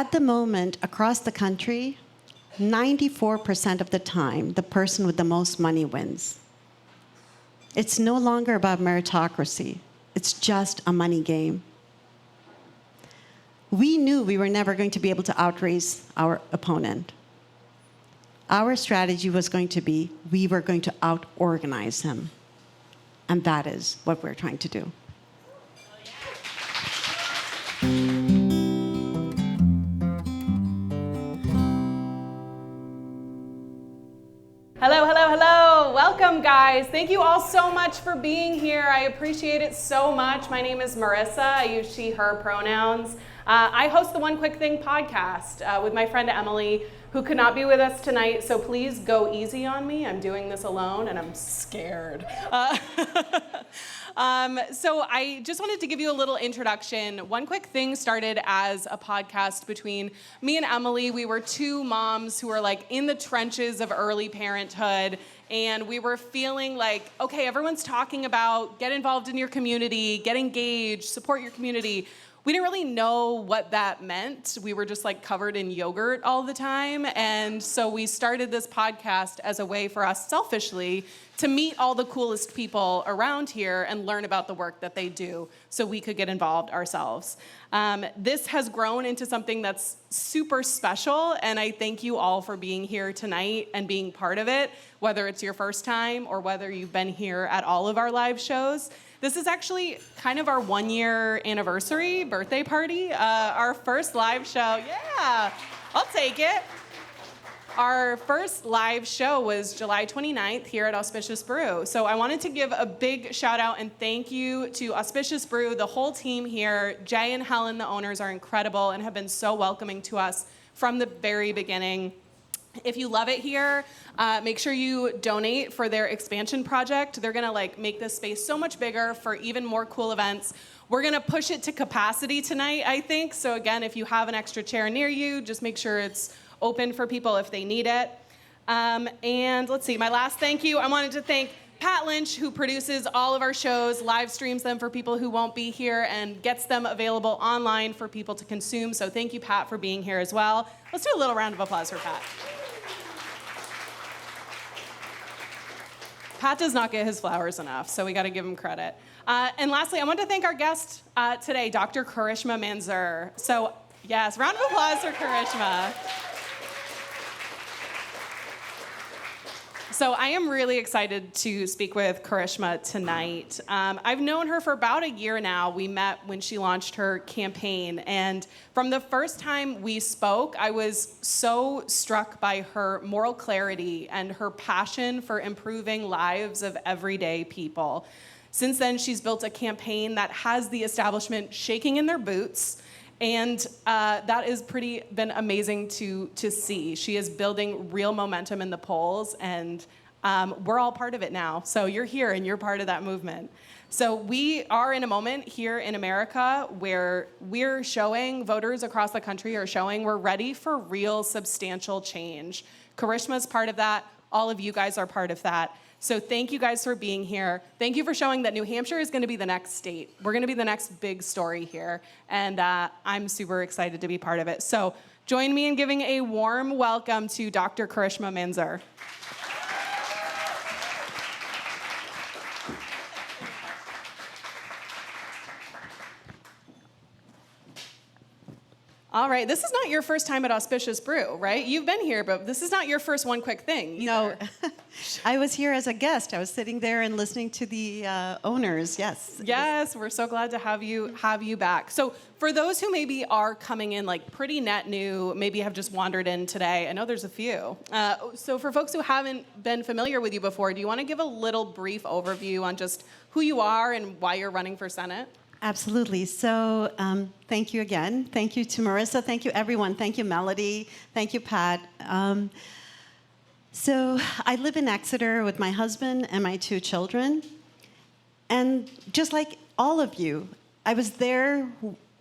At the moment, across the country, 94% of the time, the person with the most money wins. It's no longer about meritocracy. It's just a money game. We knew we were never going to be able to outrace our opponent. Our strategy was going to be, we were going to out-organize him. And that is what we're trying to do. Hello, hello, hello. Welcome, guys. Thank you all so much for being here. I appreciate it so much. My name is Marissa. I use she, her pronouns. I host the One Quick Thing podcast with my friend Emily, who could not be with us tonight, so please go easy on me. I'm doing this alone, and I'm scared. So I just wanted to give you a little introduction. One Quick Thing started as a podcast between me and Emily. We were two moms who were like in the trenches of early parenthood, and we were feeling like, okay, everyone's talking about get involved in your community, get engaged, support your community. We didn't really know what that meant. We were just like covered in yogurt all the time. And so we started this podcast as a way for us selfishly to meet all the coolest people around here and learn about the work that they do so we could get involved ourselves. This has grown into something that's super special, and I thank you all for being here tonight and being part of it, whether it's your first time or whether you've been here at all of our live shows. This is actually kind of our 1-year anniversary birthday party, our first live show. Yeah, I'll take it. Our first live show was July 29th here at Auspicious Brew. So I wanted to give a big shout out and thank you to Auspicious Brew, the whole team here. Jay and Helen, the owners, are incredible and have been so welcoming to us from the very beginning. If you love it here, make sure you donate for their expansion project. They're gonna make this space so much bigger for even more cool events. We're gonna push it to capacity tonight, I think. So again, if you have an extra chair near you, just make sure it's open for people if they need it. And let's see, my last thank you, I wanted to thank Pat Lynch, who produces all of our shows, live streams them for people who won't be here, and gets them available online for people to consume. So thank you, Pat, for being here as well. Let's do a little round of applause for Pat. Pat does not get his flowers enough, so we got to give him credit. And lastly, I want to thank our guest today, Dr. Karishma Manzur. So yes, round of applause for Karishma. So I am really excited to speak with Karishma tonight. I've known her for about a year now. We met when she launched her campaign. And from the first time we spoke, I was so struck by her moral clarity and her passion for improving lives of everyday people. Since then, she's built a campaign that has the establishment shaking in their boots. And that has been amazing to see. She is building real momentum in the polls, and we're all part of it now. So you're here, and you're part of that movement. So we are in a moment here in America where we're showing, voters across the country are showing, we're ready for real substantial change. Karishma's part of that. All of you guys are part of that. So thank you guys for being here. Thank you for showing that New Hampshire is going to be the next state. We're going to be the next big story here. And I'm super excited to be part of it. So join me in giving a warm welcome to Dr. Karishma Manzur. All right, this is not your first time at Auspicious Brew, right? You've been here, but this is not your first One Quick Thing either. No, I was here as a guest. I was sitting there and listening to the owners, yes. Yes, we're so glad to have you back. So for those who maybe are coming in pretty net new, maybe have just wandered in today, I know there's a few. So for folks who haven't been familiar with you before, do you want to give a little brief overview on just who you are and why you're running for Senate? Absolutely. So thank you again. Thank you to Marissa. Thank you, everyone. Thank you, Melody. Thank you, Pat. So I live in Exeter with my husband and my 2 children. And just like all of you, I was there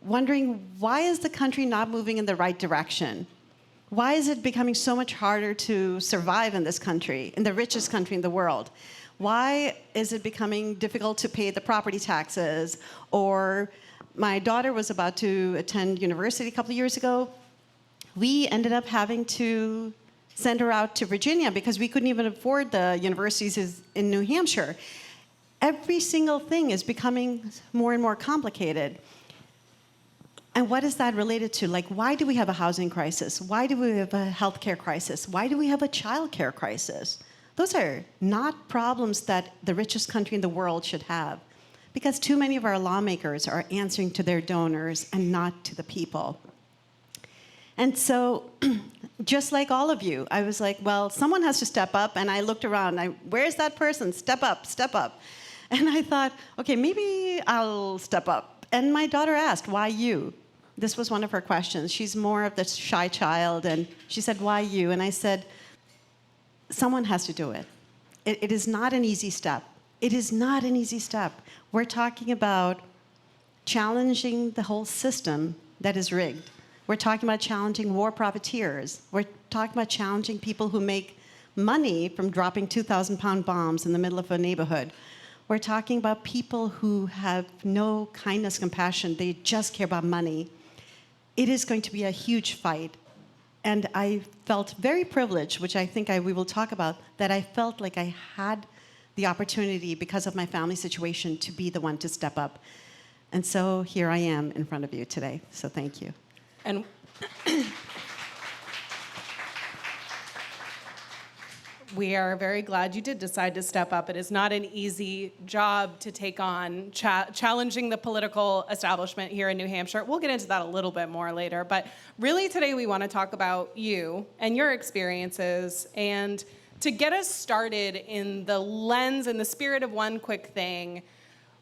wondering, why is the country not moving in the right direction? Why is it becoming so much harder to survive in this country, in the richest country in the world? Why is it becoming difficult to pay the property taxes? Or my daughter was about to attend university a couple of years ago. we ended up having to send her out to Virginia because we couldn't even afford the universities in New Hampshire. Every single thing is becoming more and more complicated. And what is that related to? Like, why do we have a housing crisis? Why do we have a healthcare crisis? Why do we have a childcare crisis? Those are not problems that the richest country in the world should have, because too many of our lawmakers are answering to their donors and not to the people. And so, just like all of you, I was like, well, someone has to step up. And I looked around. Where's that person? Step up, step up. And I thought, okay, maybe I'll step up. And my daughter asked, why you? This was one of her questions. She's more of the shy child. And she said, why you? And I said, someone has to do it. It is not an easy step. It is not an easy step. We're talking about challenging the whole system that is rigged. We're talking about challenging war profiteers. We're talking about challenging people who make money from dropping 2,000-pound bombs in the middle of a neighborhood. We're talking about people who have no kindness, compassion. They just care about money. It is going to be a huge fight. And I felt very privileged, which I think we will talk about, that I felt like I had the opportunity, because of my family situation, to be the one to step up. And so here I am in front of you today. So thank you. And we are very glad you did decide to step up. It is not an easy job to take on, challenging the political establishment here in New Hampshire. We'll get into that a little bit more later. But really today we want to talk about you and your experiences. And to get us started in the lens and the spirit of one quick thing,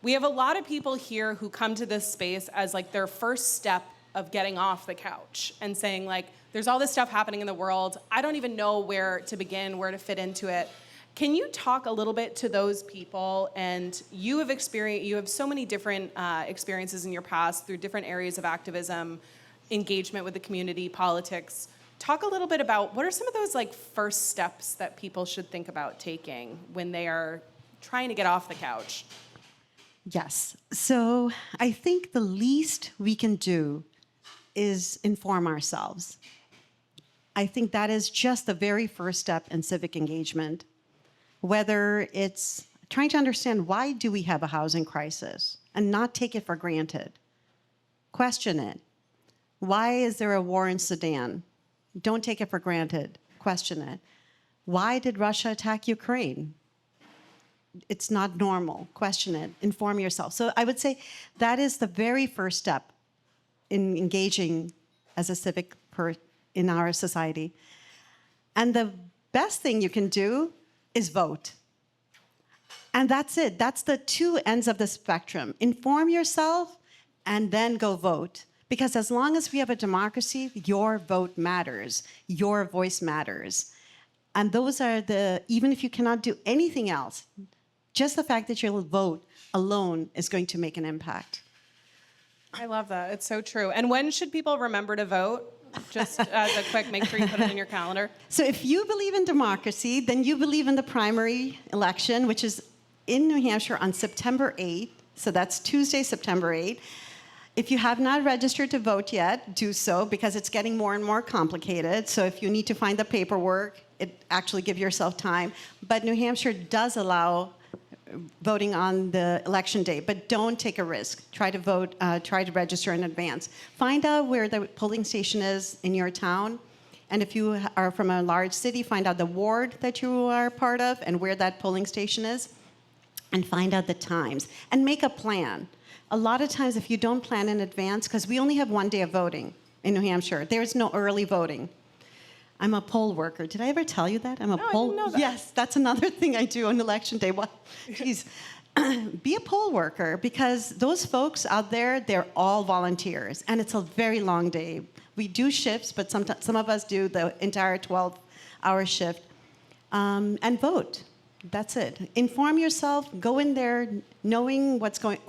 we have a lot of people here who come to this space as like their first step of getting off the couch and saying, like, there's all this stuff happening in the world. I don't even know where to begin, where to fit into it. Can you talk a little bit to those people? And you have so many different experiences in your past through different areas of activism, engagement with the community, politics. Talk a little bit about what are some of those like first steps that people should think about taking when they are trying to get off the couch? Yes. So I think the least we can do is inform ourselves. I think that is just the very first step in civic engagement. Whether it's trying to understand, why do we have a housing crisis, and not take it for granted. Question it. Why is there a war in Sudan? Don't take it for granted. Question it. Why did Russia attack Ukraine? It's not normal. Question it. Inform yourself. So I would say that is the very first step in engaging as a civic in our society. And the best thing you can do is vote. And that's it. That's the two ends of the spectrum. Inform yourself and then go vote. Because as long as we have a democracy, your vote matters. Your voice matters. And those are even if you cannot do anything else, just the fact that you'll vote alone is going to make an impact. I love that. It's so true. And when should people remember to vote? Just as a quick, make sure you put it in your calendar. So if you believe in democracy, then you believe in the primary election, which is in New Hampshire on September 8th. So that's Tuesday, September 8th. If you have not registered to vote yet, do so, because it's getting more and more complicated. So if you need to find the paperwork, actually give yourself time. But New Hampshire does allow voting on the election day, but don't take a risk. Try to vote, try to register in advance. Find out where the polling station is in your town. And if you are from a large city, find out the ward that you are part of and where that polling station is, and find out the times. And make a plan. A lot of times, if you don't plan in advance, because we only have one day of voting in New Hampshire, there's no early voting. I'm a poll worker. Did I ever tell you that? No, I didn't know that. Yes, that's another thing I do on election day. Well, geez. Be a poll worker, because those folks out there, they're all volunteers, and it's a very long day. We do shifts, but some of us do the entire 12-hour shift. And vote. That's it. Inform yourself. Go in there knowing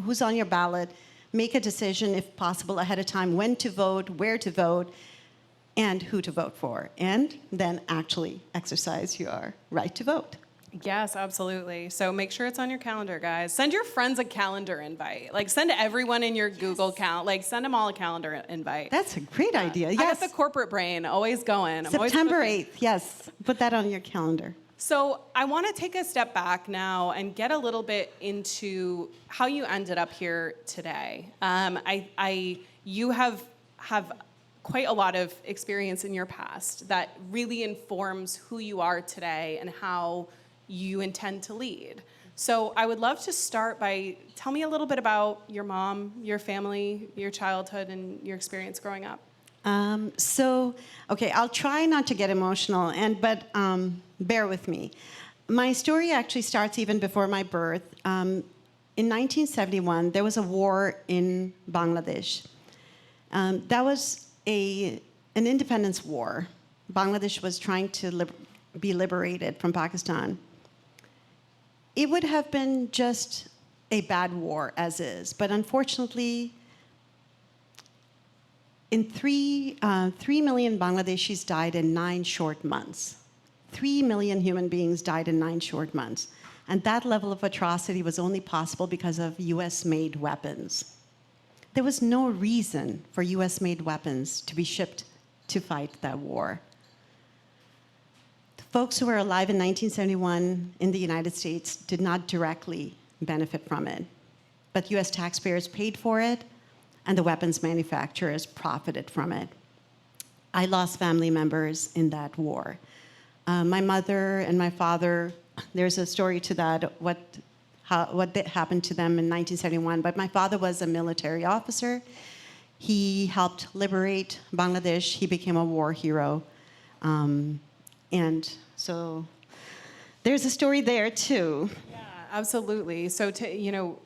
who's on your ballot. Make a decision, if possible, ahead of time, when to vote, where to vote, and who to vote for. And then actually exercise your right to vote. Yes, absolutely. So make sure it's on your calendar, guys. Send your friends a calendar invite. Like, send everyone in your Google account. Like, send them all a calendar invite. That's a great idea. I got Yes. the corporate brain always going. I'm always September cooking. 8th. Yes. Put that on your calendar. So I want to take a step back now and get a little bit into how you ended up here today. You have quite a lot of experience in your past that really informs who you are today and how you intend to lead. So I would love to start by tell me a little bit about your mom, your family, your childhood, and your experience growing up. Okay, I'll try not to get emotional, but bear with me. My story actually starts even before my birth. In 1971, there was a war in Bangladesh. That was an independence war. Bangladesh was trying to be liberated from Pakistan. It would have been just a bad war as is, but unfortunately, in 3 million Bangladeshis died in 9 short months. 3 million human beings died in 9 short months. And that level of atrocity was only possible because of US-made weapons. There was no reason for US-made weapons to be shipped to fight that war. The folks who were alive in 1971 in the United States did not directly benefit from it. But US taxpayers paid for it, and the weapons manufacturers profited from it. I lost family members in that war. My mother and my father, there's a story to that, what happened to them in 1971, but my father was a military officer. He helped liberate Bangladesh. He became a war hero. And so there's a story there too. Absolutely. So,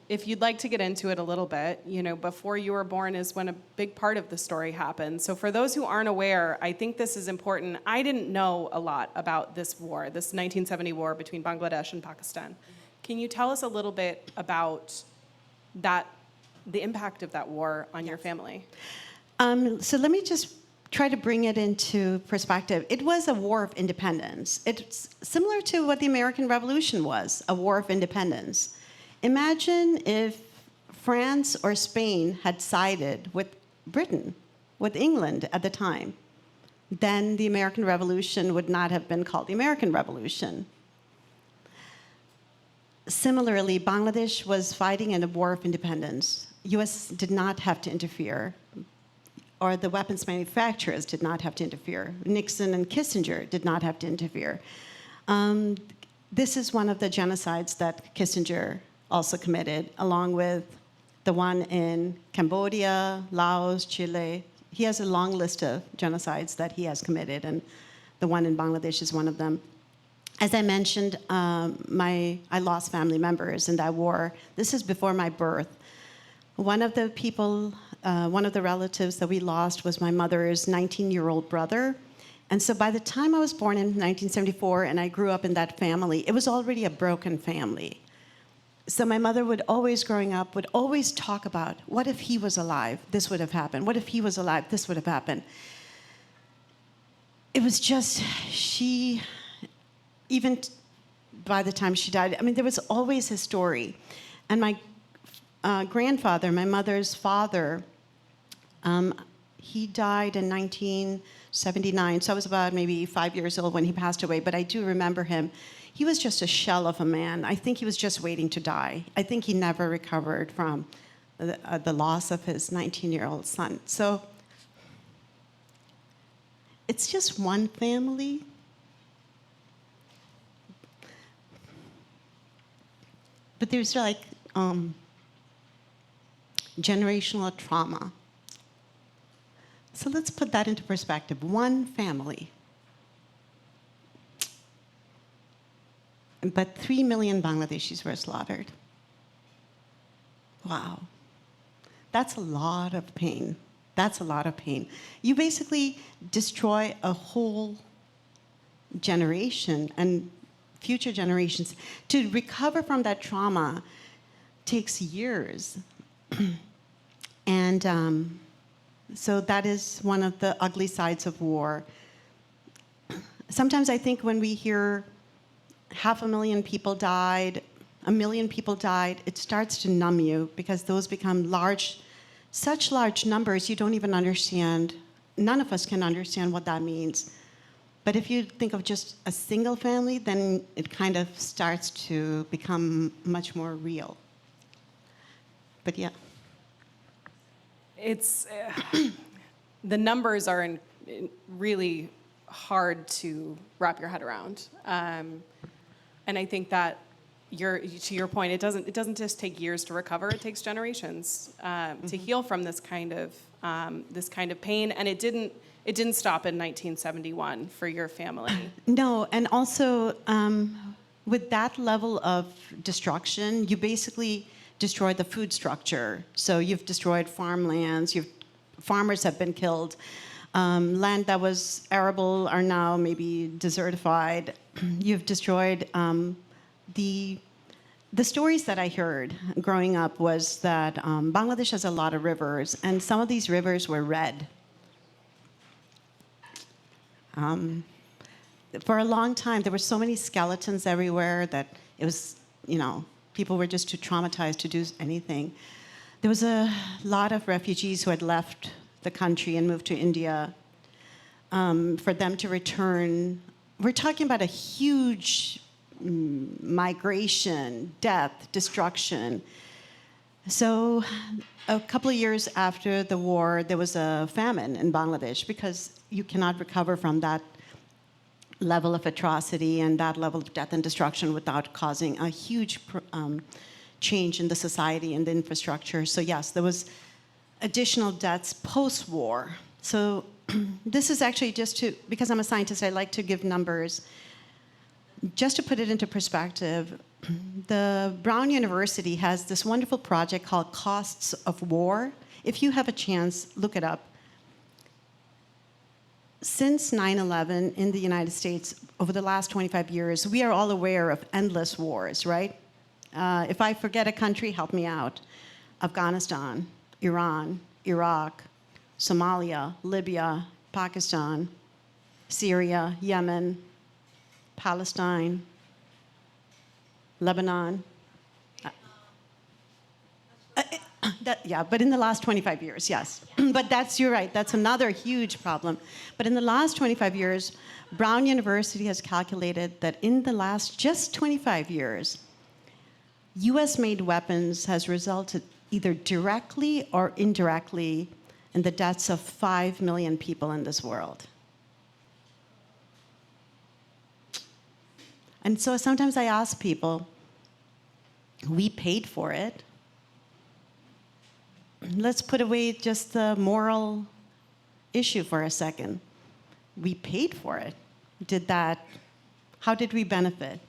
if you'd like to get into it a little bit, before you were born is when a big part of the story happened. So, for those who aren't aware, I think this is important. I didn't know a lot about this war, this 1970 war between Bangladesh and Pakistan. Can you tell us a little bit about the impact of that war on your family? So let me just try to bring it into perspective. It was a war of independence. It's similar to what the American Revolution was, a war of independence. Imagine if France or Spain had sided with Britain, with England at the time. Then the American Revolution would not have been called the American Revolution. Similarly, Bangladesh was fighting in a war of independence. US did not have to interfere, or the weapons manufacturers did not have to interfere. Nixon and Kissinger did not have to interfere. This is one of the genocides that Kissinger also committed, along with the one in Cambodia, Laos, Chile. He has a long list of genocides that he has committed, and the one in Bangladesh is one of them. As I mentioned, I lost family members in that war. This is before my birth. One of the relatives that we lost was my mother's 19-year-old brother. And so by the time I was born in 1974 and I grew up in that family, it was already a broken family. So my mother growing up, would always talk about, what if he was alive, this would have happened. What if he was alive, this would have happened. It was just, even by the time she died, there was always a story. And my grandfather, my mother's father, he died in 1979, so I was about maybe 5 years old when he passed away, but I do remember him. He was just a shell of a man. I think he was just waiting to die. I think he never recovered from the loss of his 19-year-old son. So it's just one family. But there's generational trauma. So let's put that into perspective. One family. But 3 million Bangladeshis were slaughtered. Wow. That's a lot of pain. That's a lot of pain. You basically destroy a whole generation and future generations. To recover from that trauma takes years. And so that is one of the ugly sides of war. Sometimes I think when we hear 500,000 people died, 1 million people died, it starts to numb you because those become such large numbers you don't even understand. None of us can understand what that means. But if you think of just a single family, then it kind of starts to become much more real. But yeah. It's the numbers are really hard to wrap your head around, and I think that to your point, it doesn't just take years to recover; it takes generations to heal from this kind of pain, and it didn't stop in 1971 for your family. No, and also with that level of destruction, you basically destroyed the food structure. So you've destroyed farmlands, farmers have been killed. Land that was arable are now maybe desertified. You've destroyed the stories that I heard growing up was that Bangladesh has a lot of rivers, and some of these rivers were red. For a long time, there were so many skeletons everywhere that it was, people were just too traumatized to do anything. There was a lot of refugees who had left the country and moved to India. For them to return, we're talking about a huge migration, death, destruction. So a couple of years after the war, there was a famine in Bangladesh because you cannot recover from that level of atrocity and that level of death and destruction without causing a huge change in the society and the infrastructure. So yes, there was additional deaths post-war. So this is actually because I'm a scientist, I like to give numbers. Just to put it into perspective, the Brown University has this wonderful project called Costs of War. If you have a chance, look it up. Since 9/11 in the United States, over the last 25 years, we are all aware of endless wars, right? If I forget a country, help me out. Afghanistan, Iran, Iraq, Somalia, Libya, Pakistan, Syria, Yemen, Palestine, Lebanon. But in the last 25 years, yes. But you're right, that's another huge problem. But in the last 25 years, Brown University has calculated that in the last just 25 years, US-made weapons has resulted either directly or indirectly in the deaths of 5 million people in this world. And so sometimes I ask people, we paid for it. Let's put away just the moral issue for a second. We paid for it. How did we benefit?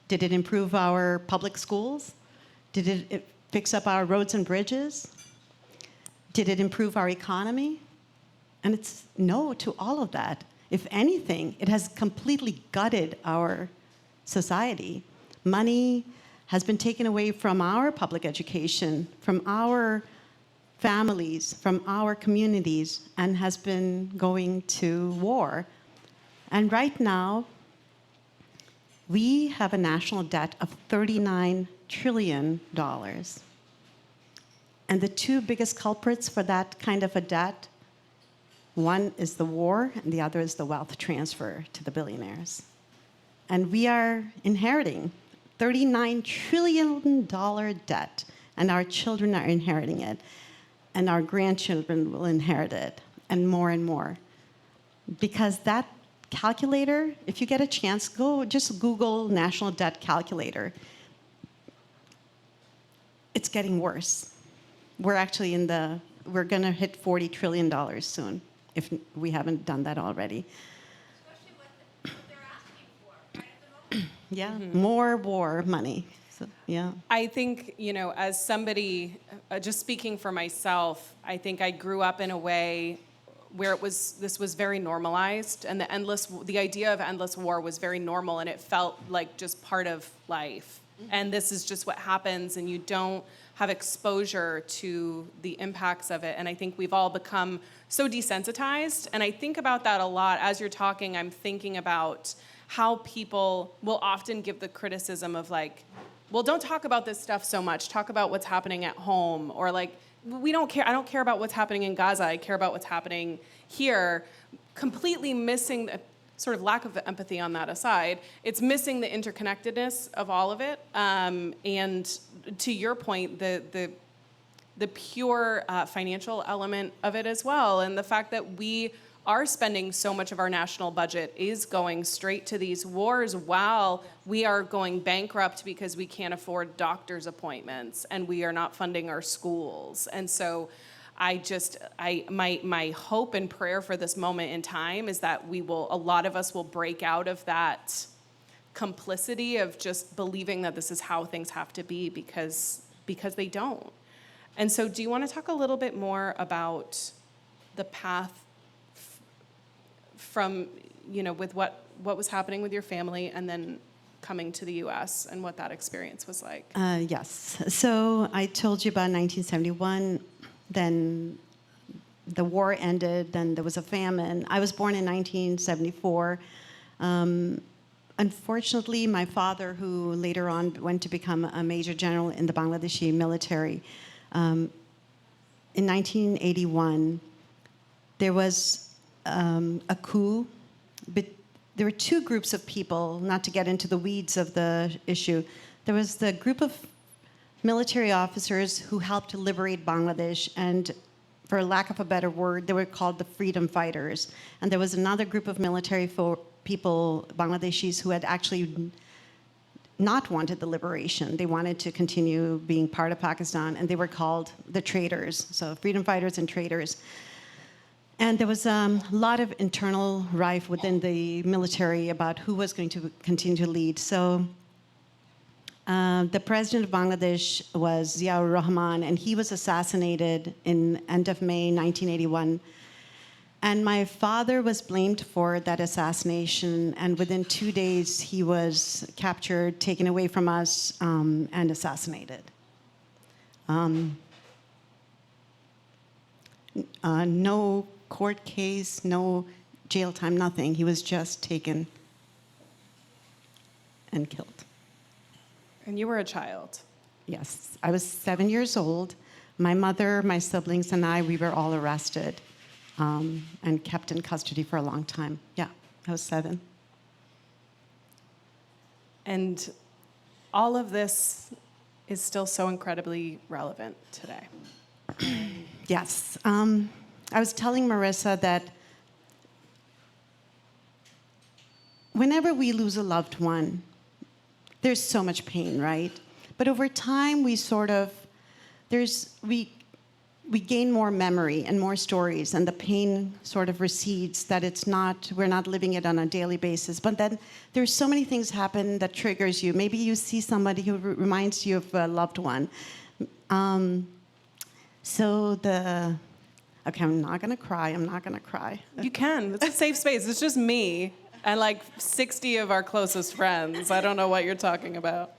Did it improve our public schools? Did it fix up our roads and bridges? Did it improve our economy? And it's no to all of that. If anything, it has completely gutted our society. Money has been taken away from our public education, from our families, from our communities, and has been going to war. And right now, we have a national debt of $39 trillion. And the two biggest culprits for that kind of a debt, one is the war, and the other is the wealth transfer to the billionaires. And we are inheriting $39 trillion debt, and our children are inheriting it, and our grandchildren will inherit it, and more. Because that calculator, if you get a chance, go just Google national debt calculator. It's getting worse. We're actually we're gonna hit $40 trillion soon, if we haven't done that already. Especially what they're asking for, right, at the moment. Yeah, more war money. So, yeah. I think, as somebody, just speaking for myself, I think I grew up in a way where this was very normalized, and the idea of endless war was very normal, and it felt like just part of life. And this is just what happens, and you don't have exposure to the impacts of it. And I think we've all become so desensitized. And I think about that a lot. As you're talking, I'm thinking about how people will often give the criticism of like, well, don't talk about this stuff so much. Talk about what's happening at home. Or like, we don't care. I don't care about what's happening in Gaza. I care about what's happening here. Completely missing the sort of lack of empathy on that aside. It's missing the interconnectedness of all of it. And to your point, the pure financial element of it as well. And the fact that we are spending so much of our national budget is going straight to these wars while we are going bankrupt because we can't afford doctor's appointments and we are not funding our schools. And so my hope and prayer for this moment in time is that a lot of us will break out of that complicity of just believing that this is how things have to be because they don't. And so do you want to talk a little bit more about the path from, with what was happening with your family and then coming to the U.S. and what that experience was like? Yes. So I told you about 1971. Then the war ended. Then there was a famine. I was born in 1974. Unfortunately, my father, who later on went to become a major general in the Bangladeshi military, in 1981, there was a coup. But there were two groups of people, not to get into the weeds of the issue. There was the group of military officers who helped to liberate Bangladesh, and for lack of a better word, they were called the freedom fighters. And there was another group of military people, Bangladeshis, who had actually not wanted the liberation. They wanted to continue being part of Pakistan, and they were called the traitors. So freedom fighters and traitors. And there was a lot of internal rife within the military about who was going to continue to lead. So the president of Bangladesh was Ziaur Rahman, and he was assassinated in end of May 1981. And my father was blamed for that assassination, and within 2 days he was captured, taken away from us, and assassinated. No court case, no jail time, nothing. He was just taken and killed. And you were a child. Yes, I was 7 years old. My mother, my siblings, and we were all arrested and kept in custody for a long time. Yeah, I was 7. And all of this is still so incredibly relevant today. Yes. I was telling Marissa that whenever we lose a loved one, there's so much pain, right? But over time, we gain more memory and more stories, and the pain sort of recedes, that we're not living it on a daily basis. But then there's so many things happen that triggers you. Maybe you see somebody who reminds you of a loved one. Okay, I'm not gonna cry. You can. It's a safe space. It's just me and like 60 of our closest friends. I don't know what you're talking about.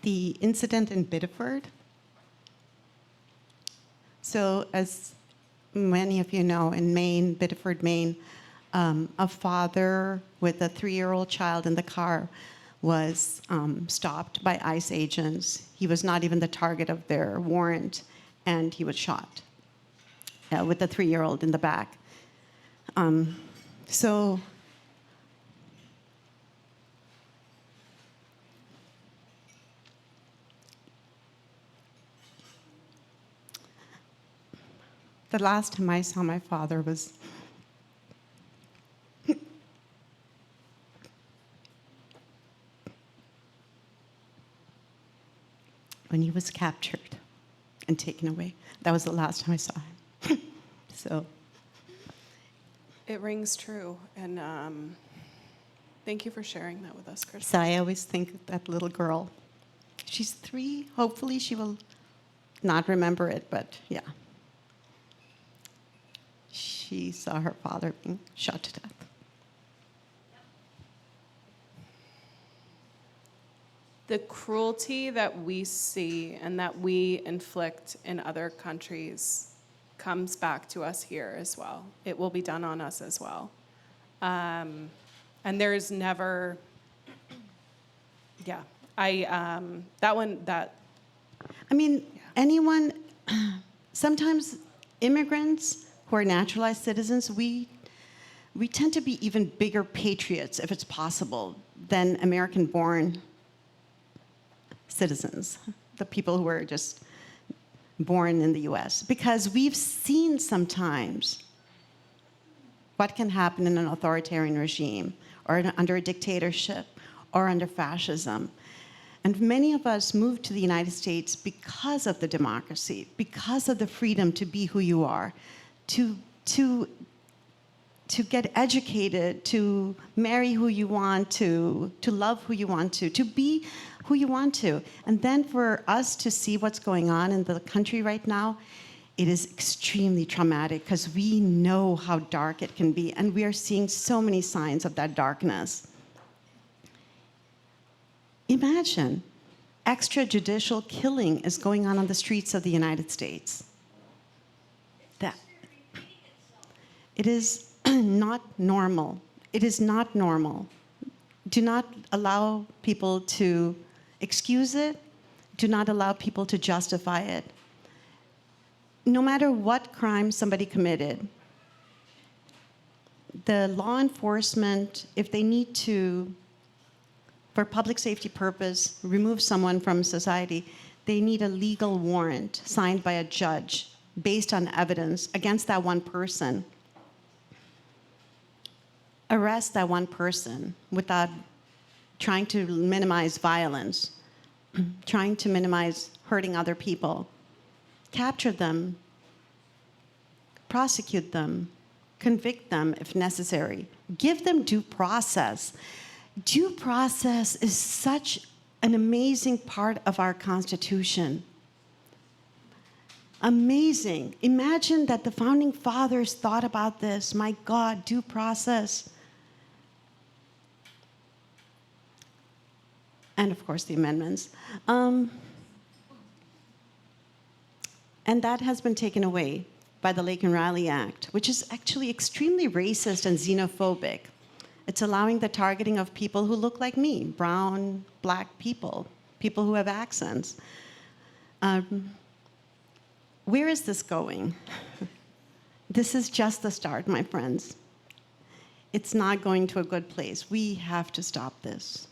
The incident in Biddeford. So, as many of you know, in Maine, Biddeford, Maine, a father with a 3-year-old child in the car was stopped by ICE agents. He was not even the target of their warrant, and he was shot with the 3-year-old in the back. So the last time I saw my father was when he was captured and taken away. That was the last time I saw him. So It rings true. And thank you for sharing that with us, Karishma. So I always think of that little girl. She's 3. Hopefully she will not remember it, but yeah. She saw her father being shot to death. The cruelty that we see and that we inflict in other countries comes back to us here as well. It will be done on us as well. And there's never, yeah, I mean, anyone, sometimes immigrants who are naturalized citizens, we tend to be even bigger patriots, if it's possible, than American-born citizens, the people who are just born in the US. Because we've seen sometimes what can happen in an authoritarian regime, or under a dictatorship, or under fascism. And many of us moved to the United States because of the democracy, because of the freedom to be who you are, to get educated, to marry who you want to love who you want to be who you want to. And then for us to see what's going on in the country right now, it is extremely traumatic because we know how dark it can be, and we are seeing so many signs of that darkness. Imagine extrajudicial killing is going on the streets of the United States. That it is not normal. It is not normal. Do not allow people to excuse it. Do not allow people to justify it. No matter what crime somebody committed, the law enforcement, if they need to, for public safety purpose, remove someone from society, they need a legal warrant signed by a judge based on evidence against that one person. Arrest that one person without trying to minimize violence, trying to minimize hurting other people. Capture them, prosecute them, convict them if necessary. Give them due process. Due process is such an amazing part of our Constitution. Amazing. Imagine that the founding fathers thought about this. My God, due process. And of course, the amendments. And that has been taken away by the Laken Riley Act, which is actually extremely racist and xenophobic. It's allowing the targeting of people who look like me, brown, black people, people who have accents. Where is this going? This is just the start, my friends. It's not going to a good place. We have to stop this.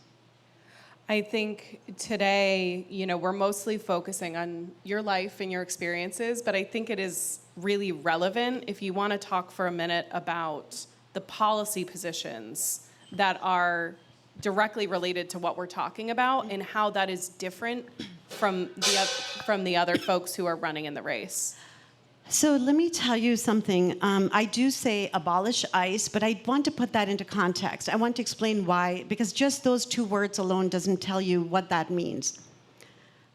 I think today, we're mostly focusing on your life and your experiences, but I think it is really relevant if you want to talk for a minute about the policy positions that are directly related to what we're talking about and how that is different from the other folks who are running in the race. So let me tell you something. I do say abolish ICE, but I want to put that into context. I want to explain why, because just those two words alone doesn't tell you what that means.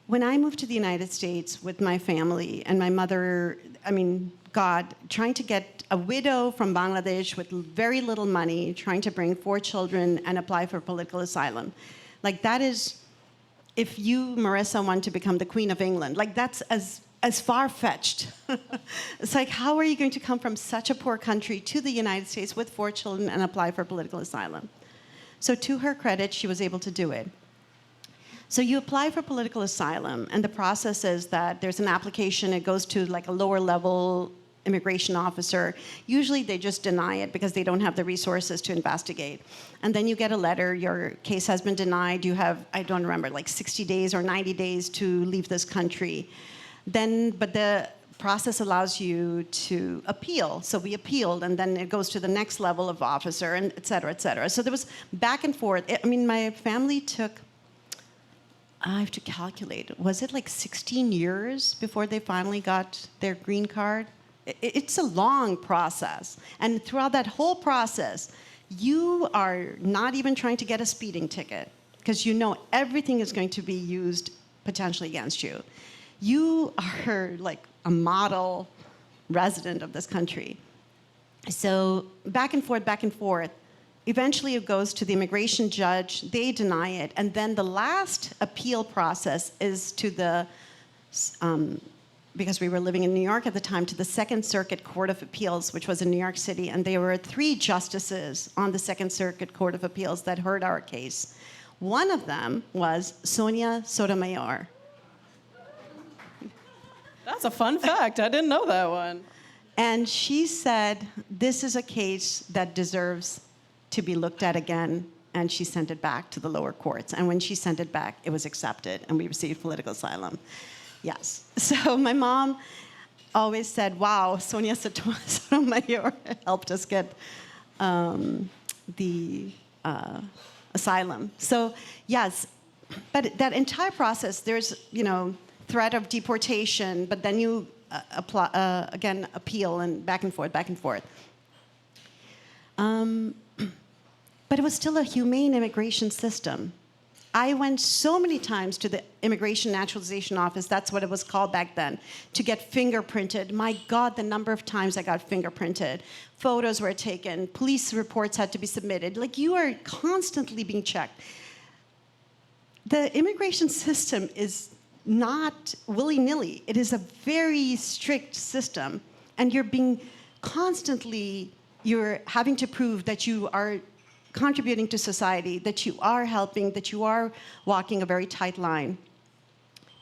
When I moved to the United States with my family and my mother, trying to get a widow from Bangladesh with very little money, trying to bring 4 children and apply for political asylum. Like that is, if you, Marissa, want to become the Queen of England, like that's as far-fetched. It's like, how are you going to come from such a poor country to the United States with 4 children and apply for political asylum? So to her credit, she was able to do it. So you apply for political asylum, and the process is that there's an application, it goes to like a lower level immigration officer. Usually they just deny it because they don't have the resources to investigate. And then you get a letter, your case has been denied, you have, I don't remember, like 60 days or 90 days to leave this country. But the process allows you to appeal. So we appealed, and then it goes to the next level of officer, and et cetera, et cetera. So there was back and forth. My family took, I have to calculate, was it like 16 years before they finally got their green card? It's a long process. And throughout that whole process, you are not even trying to get a speeding ticket because you know everything is going to be used potentially against you. You are like a model resident of this country. So back and forth, back and forth. Eventually it goes to the immigration judge, they deny it, and then the last appeal process is to the because we were living in New York at the time, to the Second Circuit Court of Appeals, which was in New York City, and there were 3 justices on the Second Circuit Court of Appeals that heard our case. One of them was Sonia Sotomayor. That's a fun fact. I didn't know that one. And she said, this is a case that deserves to be looked at again, and she sent it back to the lower courts. And when she sent it back, it was accepted, and we received political asylum. Yes. So my mom always said, wow, Sonia Sotomayor helped us get the asylum. So yes, but that entire process, there's, threat of deportation, but then you again appeal and back and forth, back and forth. But it was still a humane immigration system. I went so many times to the Immigration Naturalization Office, that's what it was called back then, to get fingerprinted. My God, the number of times I got fingerprinted. Photos were taken, police reports had to be submitted. Like, you are constantly being checked. The immigration system is not willy-nilly. It is a very strict system, and you're having to prove that you are contributing to society, that you are helping, that you are walking a very tight line.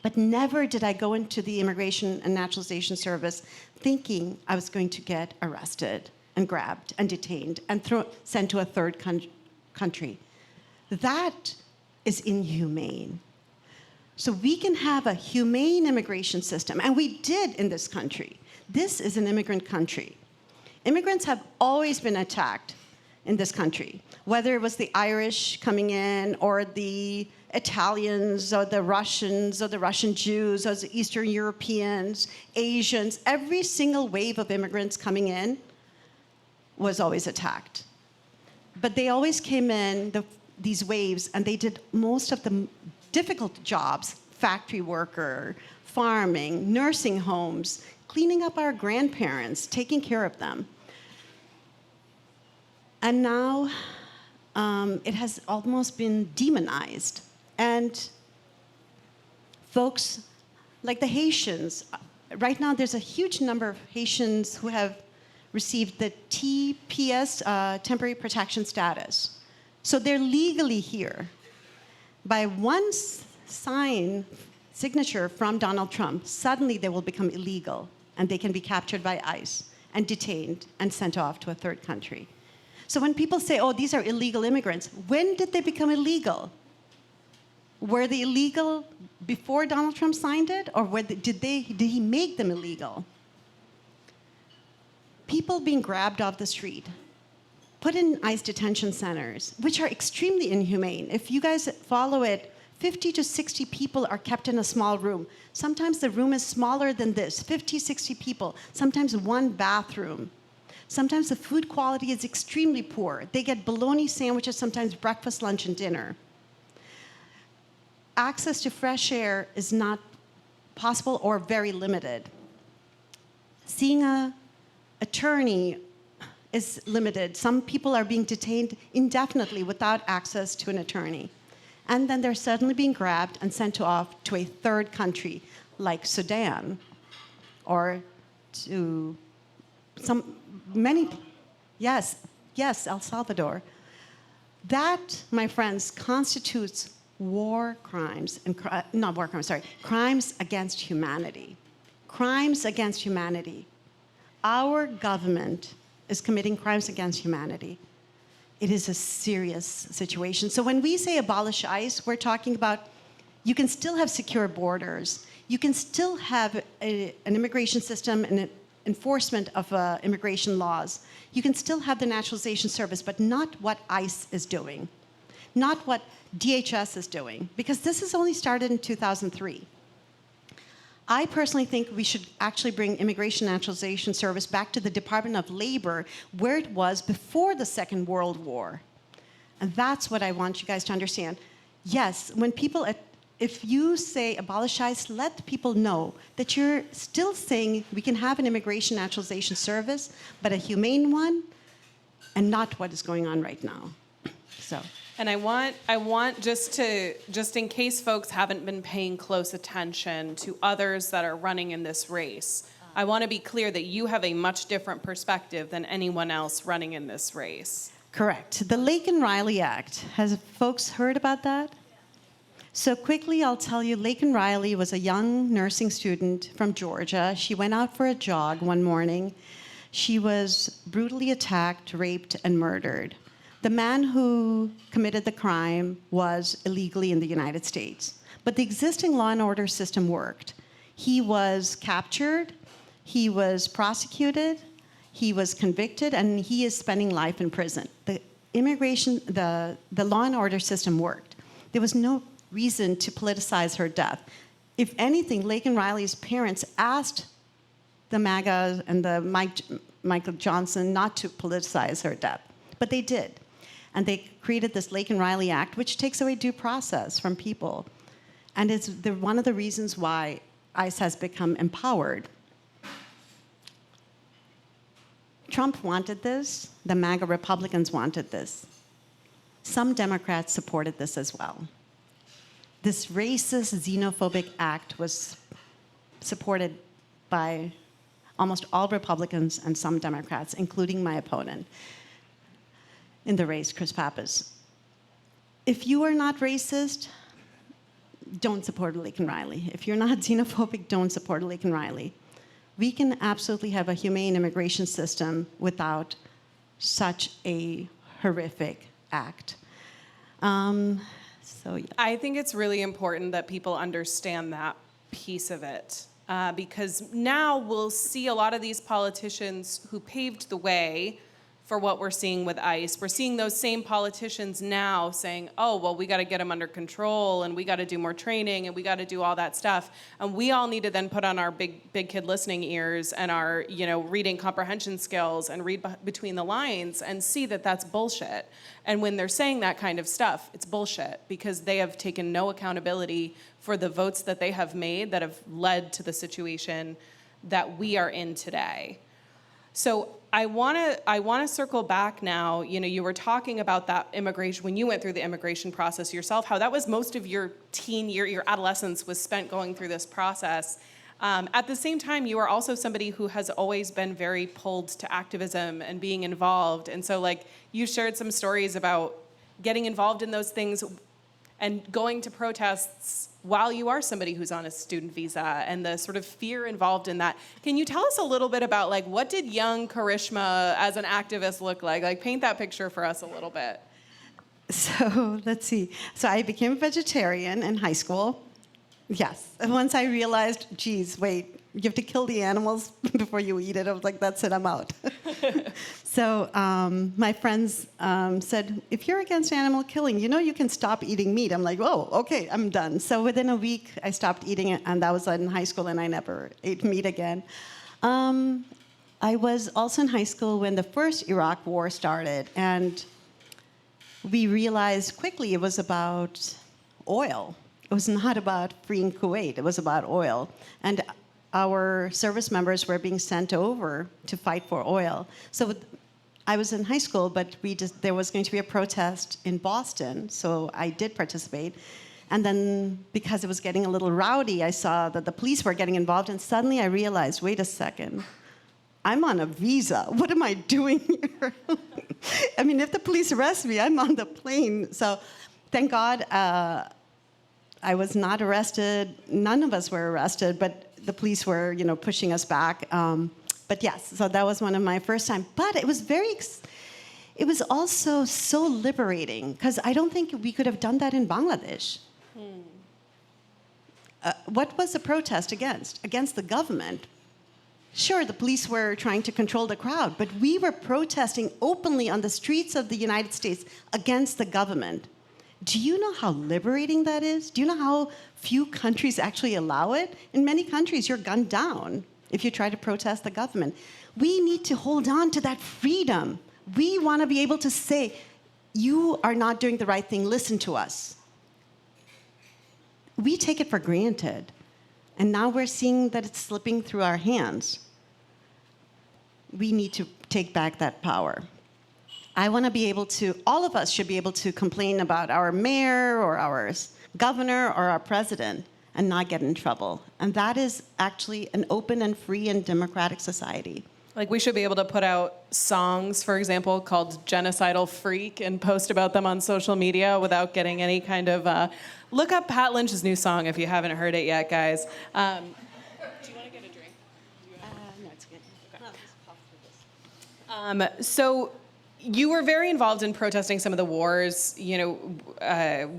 But never did I go into the Immigration and Naturalization Service thinking I was going to get arrested and grabbed and detained and sent to a third country. That is inhumane. So we can have a humane immigration system, and we did in this country. This is an immigrant country. Immigrants have always been attacked in this country, whether it was the Irish coming in, or the Italians, or the Russians, or the Russian Jews, or the Eastern Europeans, Asians. Every single wave of immigrants coming in was always attacked. But they always came in, these waves, and they did most of the difficult jobs: factory worker, farming, nursing homes, cleaning up our grandparents, taking care of them. And now it has almost been demonized. And folks like the Haitians, right now there's a huge number of Haitians who have received the TPS, temporary protection status. So they're legally here. By one signature from Donald Trump, suddenly they will become illegal, and they can be captured by ICE and detained and sent off to a third country. So when people say, oh, these are illegal immigrants, when did they become illegal? Were they illegal before Donald Trump signed it, or did he make them illegal? People being grabbed off the street, put in ICE detention centers, which are extremely inhumane. If you guys follow it, 50 to 60 people are kept in a small room. Sometimes the room is smaller than this, 50, 60 people, sometimes one bathroom. Sometimes the food quality is extremely poor. They get bologna sandwiches, sometimes breakfast, lunch, and dinner. Access to fresh air is not possible or very limited. Seeing an attorney is limited. Some people are being detained indefinitely without access to an attorney. And then they're suddenly being grabbed and sent off to a third country, like Sudan, or to El Salvador. That, my friends, constitutes crimes against humanity. Crimes against humanity. Our government is committing crimes against humanity. It is a serious situation. So when we say abolish ICE, we're talking about you can still have secure borders. You can still have an immigration system and an enforcement of immigration laws. You can still have the naturalization service, but not what ICE is doing, not what DHS is doing, because this has only started in 2003. I personally think we should actually bring Immigration Naturalization Service back to the Department of Labor, where it was before the Second World War. And that's what I want you guys to understand. Yes, if you say abolish ICE, let people know that you're still saying we can have an Immigration Naturalization Service, but a humane one, and not what is going on right now. So. And I want just in case folks haven't been paying close attention to others that are running in this race, I want to be clear that you have a much different perspective than anyone else running in this race. Correct. The Laken Riley Act. Has folks heard about that? So quickly, I'll tell you, Laken Riley was a young nursing student from Georgia. She went out for a jog one morning. She was brutally attacked, raped, and murdered. The man who committed the crime was illegally in the United States. But the existing law and order system worked. He was captured, he was prosecuted, he was convicted, and he is spending life in prison. The law and order system worked. There was no reason to politicize her death. If anything, Laken Riley's parents asked the MAGA and the Michael Johnson not to politicize her death, but they did. And they created this Laken Riley Act, which takes away due process from people. And it's one of the reasons why ICE has become empowered. Trump wanted this. The MAGA Republicans wanted this. Some Democrats supported this as well. This racist, xenophobic act was supported by almost all Republicans and some Democrats, including my opponent in the race, Chris Pappas. If you are not racist, don't support Laken Riley. If you're not xenophobic, don't support Laken Riley. We can absolutely have a humane immigration system without such a horrific act. Yeah. I think it's really important that people understand that piece of it. Because now we'll see a lot of these politicians who paved the way for what we're seeing with ICE. We're seeing those same politicians now saying, oh, well, we got to get them under control, and we got to do more training, and we got to do all that stuff. And we all need to then put on our big kid listening ears and our reading comprehension skills and read between the lines and see that that's bullshit. And when they're saying that kind of stuff, it's bullshit because they have taken no accountability for the votes that they have made that have led to the situation that we are in today. So I want to circle back now. You were talking about that immigration when you went through the immigration process yourself, how that was most of your teen year, your adolescence was spent going through this process. At the same time, you are also somebody who has always been very pulled to activism and being involved. And so, you shared some stories about getting involved in those things and going to protests while you are somebody who's on a student visa and the sort of fear involved in that. Can you tell us a little bit about what did young Karishma as an activist look like? Paint that picture for us a little bit. So let's see. So I became a vegetarian in high school. Yes. And once I realized, geez, wait, you have to kill the animals before you eat it. I was like, that's it, I'm out. So my friends said, if you're against animal killing, you can stop eating meat. I'm like, oh, okay, I'm done. So within a week, I stopped eating it, and that was in high school, and I never ate meat again. I was also in high school when the first Iraq war started, and we realized quickly it was about oil. It was not about freeing Kuwait. It was about oil. And our service members were being sent over to fight for oil. So I was in high school, but there was going to be a protest in Boston, so I did participate. And then because it was getting a little rowdy, I saw that the police were getting involved, and suddenly I realized, wait a second, I'm on a visa. What am I doing here? I mean, if the police arrest me, I'm on the plane. So thank God I was not arrested. None of us were arrested, but the police were, pushing us back. But yes, so that was one of my first time. But it was it was also so liberating, because I don't think we could have done that in Bangladesh. What was the protest against? Against the government. Sure, the police were trying to control the crowd, but we were protesting openly on the streets of the United States against the government. Do you know how liberating that is? Do you know how few countries actually allow it? In many countries, you're gunned down if you try to protest the government. We need to hold on to that freedom. We want to be able to say, you are not doing the right thing, listen to us. We take it for granted. And now we're seeing that it's slipping through our hands. We need to take back that power. I want to be able to, all of us should be able to complain about our mayor or our governor or our president and not get in trouble. And that is actually an open and free and democratic society. Like, we should be able to put out songs, for example, called Genocidal Freak and post about them on social media without getting any kind of... look up Pat Lynch's new song if you haven't heard it yet, guys. Do you want to get a drink? No, it's good. So you were very involved in protesting some of the wars,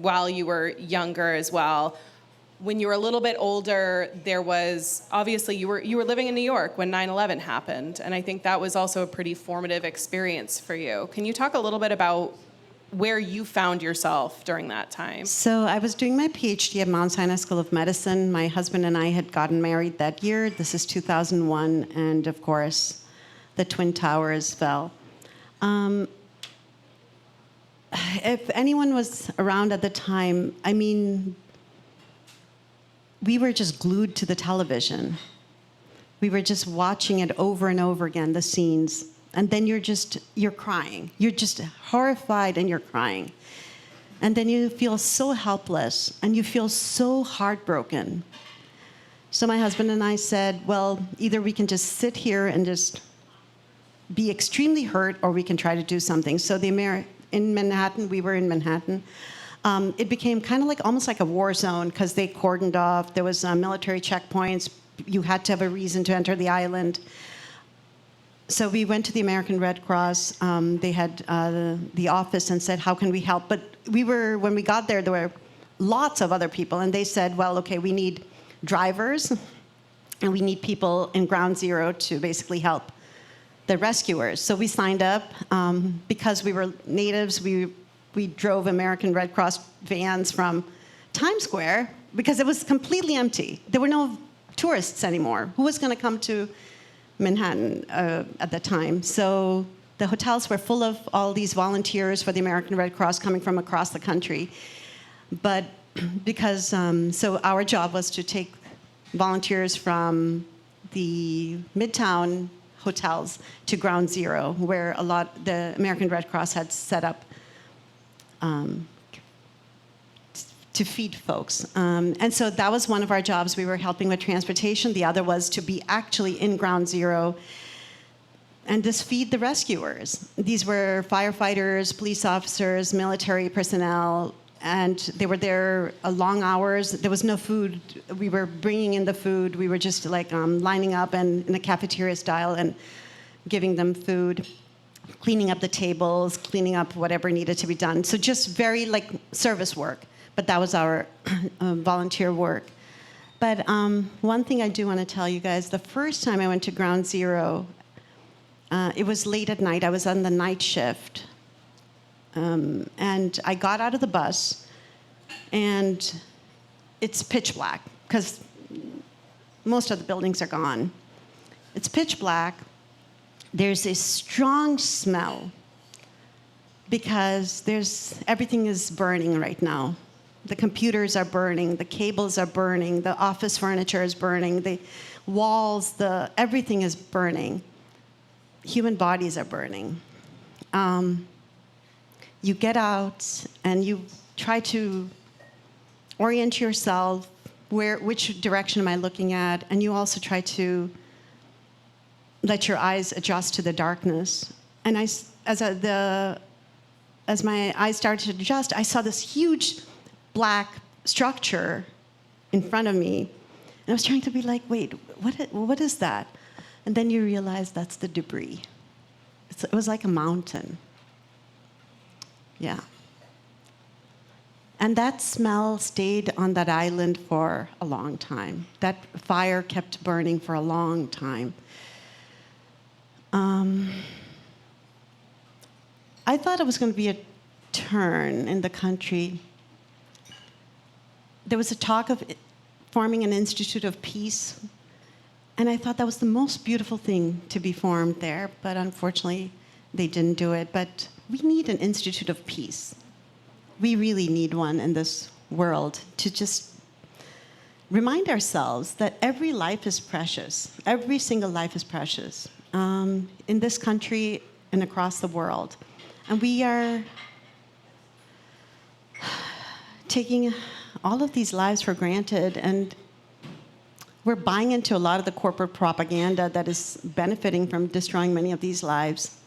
while you were younger as well. When you were a little bit older, there was, obviously, you were living in New York when 9/11 happened, and I think that was also a pretty formative experience for you. Can you talk a little bit about where you found yourself during that time? So I was doing my PhD at Mount Sinai School of Medicine. My husband and I had gotten married that year. This is 2001, and of course, the Twin Towers fell. If anyone was around at the time, I mean, we were just glued to the television. We were just watching it over and over again, the scenes. And then you're crying. You're just horrified and you're crying. And then you feel so helpless and you feel so heartbroken. So my husband and I said, well, either we can just sit here and just be extremely hurt or we can try to do something. So in Manhattan, we were in Manhattan. It became kind of like almost like a war zone because they cordoned off. There was military checkpoints. You had to have a reason to enter the island. So we went to the American Red Cross. They had the office and said, how can we help? But when we got there were lots of other people. And they said, well, okay, we need drivers. And we need people in ground zero to basically help the rescuers. So we signed up. Because we were natives, we drove American Red Cross vans from Times Square because it was completely empty. There were no tourists anymore. Who was going to come to Manhattan at the time? So the hotels were full of all these volunteers for the American Red Cross coming from across the country. But because, so our job was to take volunteers from the Midtown hotels to Ground Zero, where the American Red Cross had set up to feed folks. And so that was one of our jobs. We were helping with transportation. The other was to be actually in Ground Zero and just feed the rescuers. These were firefighters, police officers, military personnel, and they were there long hours. There was no food. We were bringing in the food. We were just like lining up and in a cafeteria style and giving them food, cleaning up the tables, cleaning up whatever needed to be done. So just very like service work, but that was our volunteer work. But one thing I do want to tell you guys, the first time I went to Ground Zero, it was late at night. I was on the night shift. And I got out of the bus, and it's pitch black, because most of the buildings are gone. It's pitch black. There's a strong smell, because everything is burning right now. The computers are burning, the cables are burning, the office furniture is burning, the walls, everything is burning. Human bodies are burning. You get out and you try to orient yourself, which direction am I looking at, and you also try to let your eyes adjust to the darkness. And as my eyes started to adjust, I saw this huge black structure in front of me. And I was trying to be like, wait, what is that? And then you realize that's the debris. It was like a mountain. Yeah. And that smell stayed on that island for a long time. That fire kept burning for a long time. I thought it was going to be a turn in the country. There was a talk of forming an Institute of Peace, and I thought that was the most beautiful thing to be formed there, but unfortunately they didn't do it. But we need an Institute of Peace. We really need one in this world to just remind ourselves that every life is precious. Every single life is precious in this country and across the world. And we are taking all of these lives for granted, and we're buying into a lot of the corporate propaganda that is benefiting from destroying many of these lives.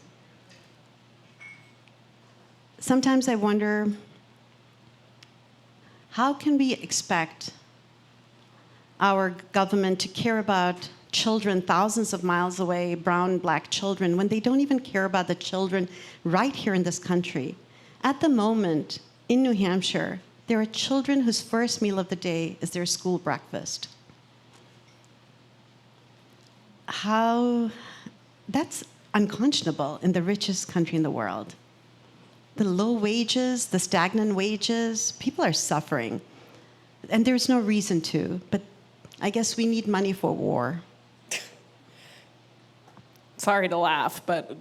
Sometimes I wonder, how can we expect our government to care about children thousands of miles away, brown and black children, when they don't even care about the children right here in this country? At the moment, in New Hampshire, there are children whose first meal of the day is their school breakfast. That's unconscionable in the richest country in the world. The low wages, the stagnant wages, people are suffering. And there's no reason to, but I guess we need money for war. Sorry to laugh, but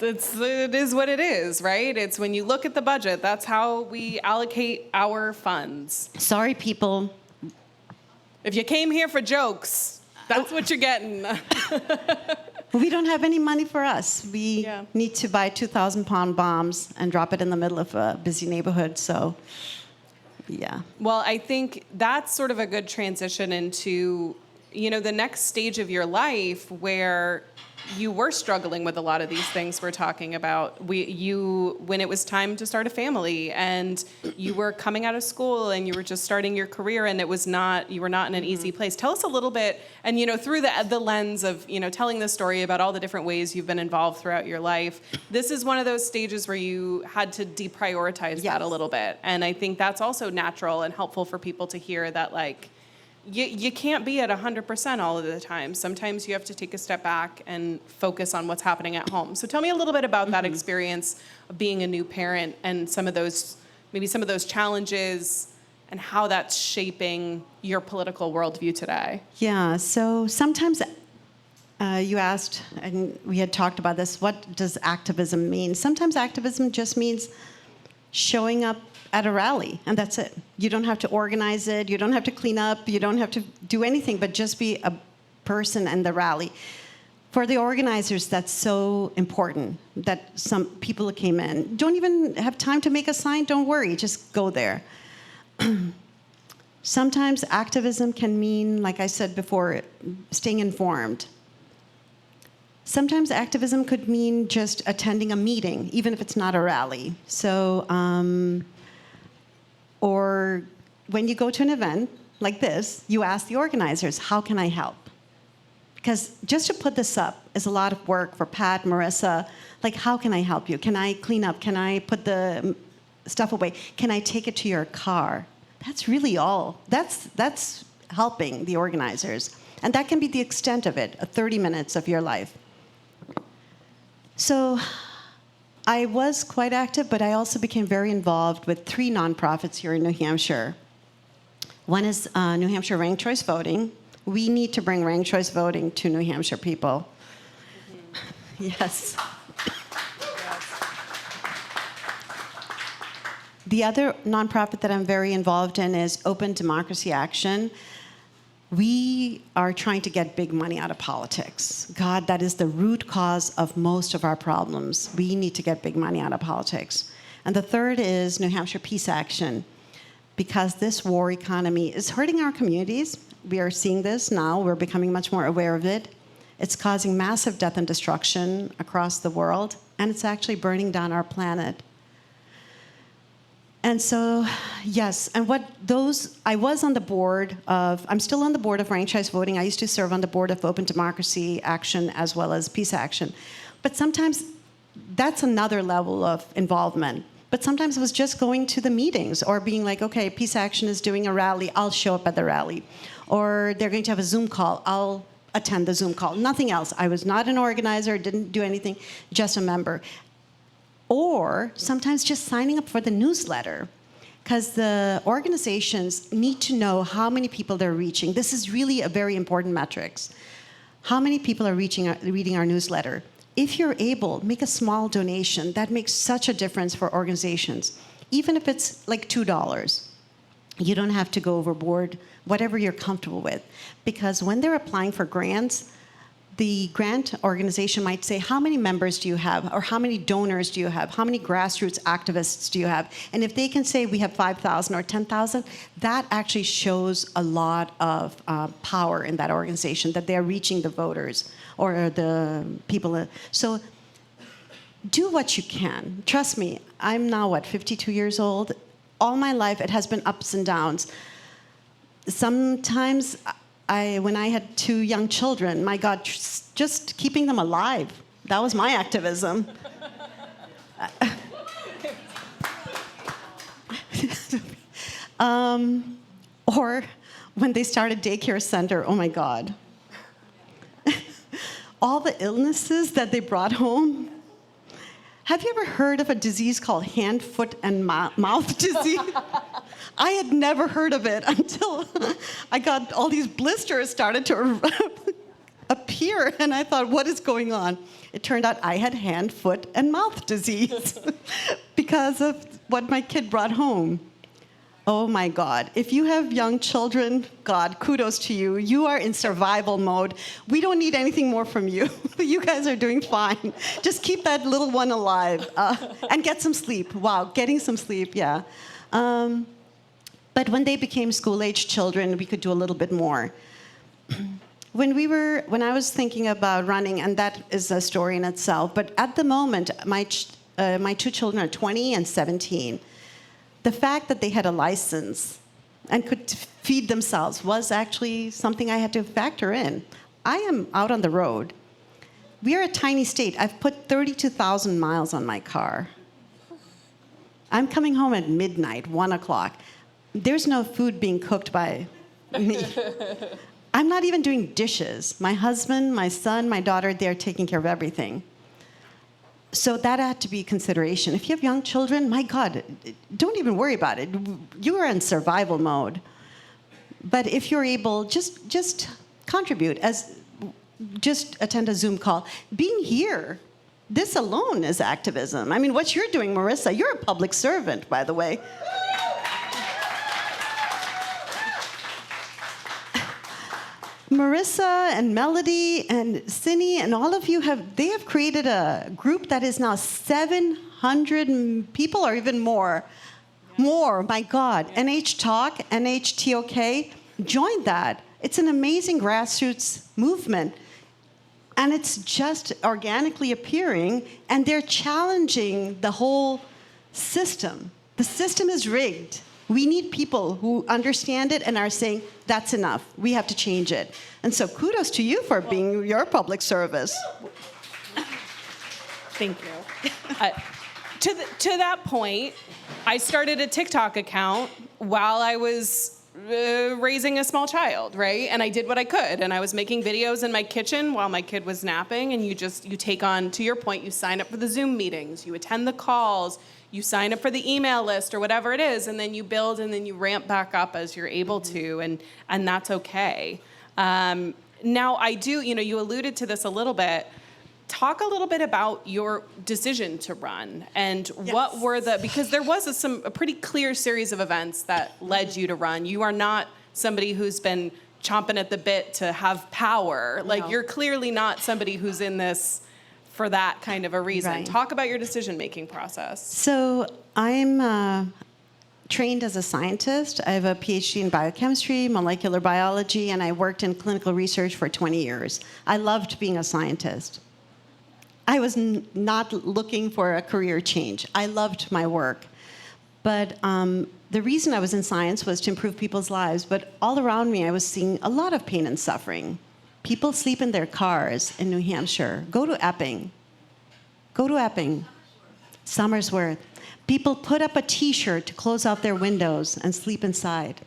it is what it is, right? It's when you look at the budget, that's how we allocate our funds. Sorry, people. If you came here for jokes, that's what you're getting. We don't have any money for us. We need to buy 2,000-pound bombs and drop it in the middle of a busy neighborhood, so yeah. Well, I think that's sort of a good transition into, the next stage of your life where you were struggling with a lot of these things we're talking about. When it was time to start a family and you were coming out of school and you were just starting your career and you were not in an easy place. Tell us a little bit, and through the lens of telling the story about all the different ways you've been involved throughout your life. This is one of those stages where you had to deprioritize that a little bit, and I think that's also natural and helpful for people to hear that you can't be at 100% all of the time. Sometimes you have to take a step back and focus on what's happening at home. So tell me a little bit about that experience of being a new parent and some of those challenges and how that's shaping your political worldview today. Yeah, so sometimes you asked, and we had talked about this, what does activism mean? Sometimes activism just means showing up at a rally, and that's it. You don't have to organize it, you don't have to clean up, you don't have to do anything, but just be a person in the rally. For the organizers, that's so important that some people who came in don't even have time to make a sign. Don't worry, just go there. Sometimes activism can mean, like I said before, staying informed. Sometimes activism could mean just attending a meeting, even if it's not a rally. So, or when you go to an event like this, you ask the organizers, how can I help? Because just to put this up is a lot of work for Pat, Marissa. How can I help you? Can I clean up? Can I put the stuff away? Can I take it to your car? That's really all. That's helping the organizers. And that can be the extent of it, 30 minutes of your life. So I was quite active, but I also became very involved with 3 nonprofits here in New Hampshire. One is New Hampshire Ranked Choice Voting. We need to bring ranked choice voting to New Hampshire people. Yes. The other nonprofit that I'm very involved in is Open Democracy Action. We are trying to get big money out of politics. God, that is the root cause of most of our problems. We need to get big money out of politics. And the third is New Hampshire Peace Action. Because this war economy is hurting our communities. We are seeing this now. We're becoming much more aware of it. It's causing massive death and destruction across the world, and it's actually burning down our planet. And so, yes, and I was on the board of, I'm still on the board of Ranked Choice Voting. I used to serve on the board of Open Democracy Action as well as Peace Action. But sometimes that's another level of involvement. But sometimes it was just going to the meetings or being like, okay, Peace Action is doing a rally, I'll show up at the rally. Or they're going to have a Zoom call, I'll attend the Zoom call. Nothing else. I was not an organizer, didn't do anything, just a member. Or sometimes just signing up for the newsletter, because the organizations need to know how many people they're reaching. This is really a very important metrics. How many people are reading our newsletter? If you're able, make a small donation. That makes such a difference for organizations. Even if it's like $2, you don't have to go overboard, whatever you're comfortable with. Because when they're applying for grants, the grant organization might say, how many members do you have? Or how many donors do you have? How many grassroots activists do you have? And if they can say we have 5,000 or 10,000, that actually shows a lot of power in that organization, that they're reaching the voters or the people. So do what you can. Trust me, I'm now, 52 years old? All my life, it has been ups and downs. Sometimes, when I had 2 young children, my God, just keeping them alive, that was my activism. Or when they started daycare center, oh my God. All the illnesses that they brought home. Have you ever heard of a disease called hand, foot, and mouth disease? I had never heard of it until I got all these blisters started to appear, and I thought, what is going on? It turned out I had hand, foot, and mouth disease because of what my kid brought home. Oh my God. If you have young children, God, kudos to you. You are in survival mode. We don't need anything more from you. You guys are doing fine. Just keep that little one alive and get some sleep. Wow, getting some sleep, yeah. But when they became school-age children, we could do a little bit more. When I was thinking about running, and that is a story in itself, but at the moment, my 2 children are 20 and 17. The fact that they had a license and could feed themselves was actually something I had to factor in. I am out on the road. We are a tiny state. I've put 32,000 miles on my car. I'm coming home at midnight, 1 o'clock. There's no food being cooked by me. I'm not even doing dishes. My husband, my son, my daughter, they're taking care of everything. So that had to be a consideration. If you have young children, my God, don't even worry about it. You are in survival mode. But if you're able, just contribute. Just attend a Zoom call. Being here, this alone is activism. I mean, what you're doing, Marissa, you're a public servant, by the way. Marissa and Melody and Cindy and all of you have created a group that is now 700 people or even more. More, my God. NH Talk, NHTOK, join that. It's an amazing grassroots movement. And it's just organically appearing, and they're challenging the whole system. The system is rigged. We need people who understand it and are saying, that's enough. We have to change it. And so kudos to you for being your public service. Thank you. To that point, I started a TikTok account while I was raising a small child, right? And I did what I could. And I was making videos in my kitchen while my kid was napping. And you take on, to your point, you sign up for the Zoom meetings, you attend the calls, you sign up for the email list or whatever it is, and then you build and then you ramp back up as you're able to, and that's okay. Now, you alluded to this a little bit. Talk a little bit about your decision to run and what were because there was a pretty clear series of events that led you to run. You are not somebody who's been chomping at the bit to have power. No. Like, you're clearly not somebody who's in this for that kind of a reason. Right. Talk about your decision-making process. So I'm trained as a scientist. I have a PhD in biochemistry, molecular biology, and I worked in clinical research for 20 years. I loved being a scientist. I was not looking for a career change. I loved my work. But the reason I was in science was to improve people's lives. But all around me, I was seeing a lot of pain and suffering. People sleep in their cars in New Hampshire. Go to Epping. Go to Epping. Somersworth. People put up a T-shirt to close out their windows and sleep inside.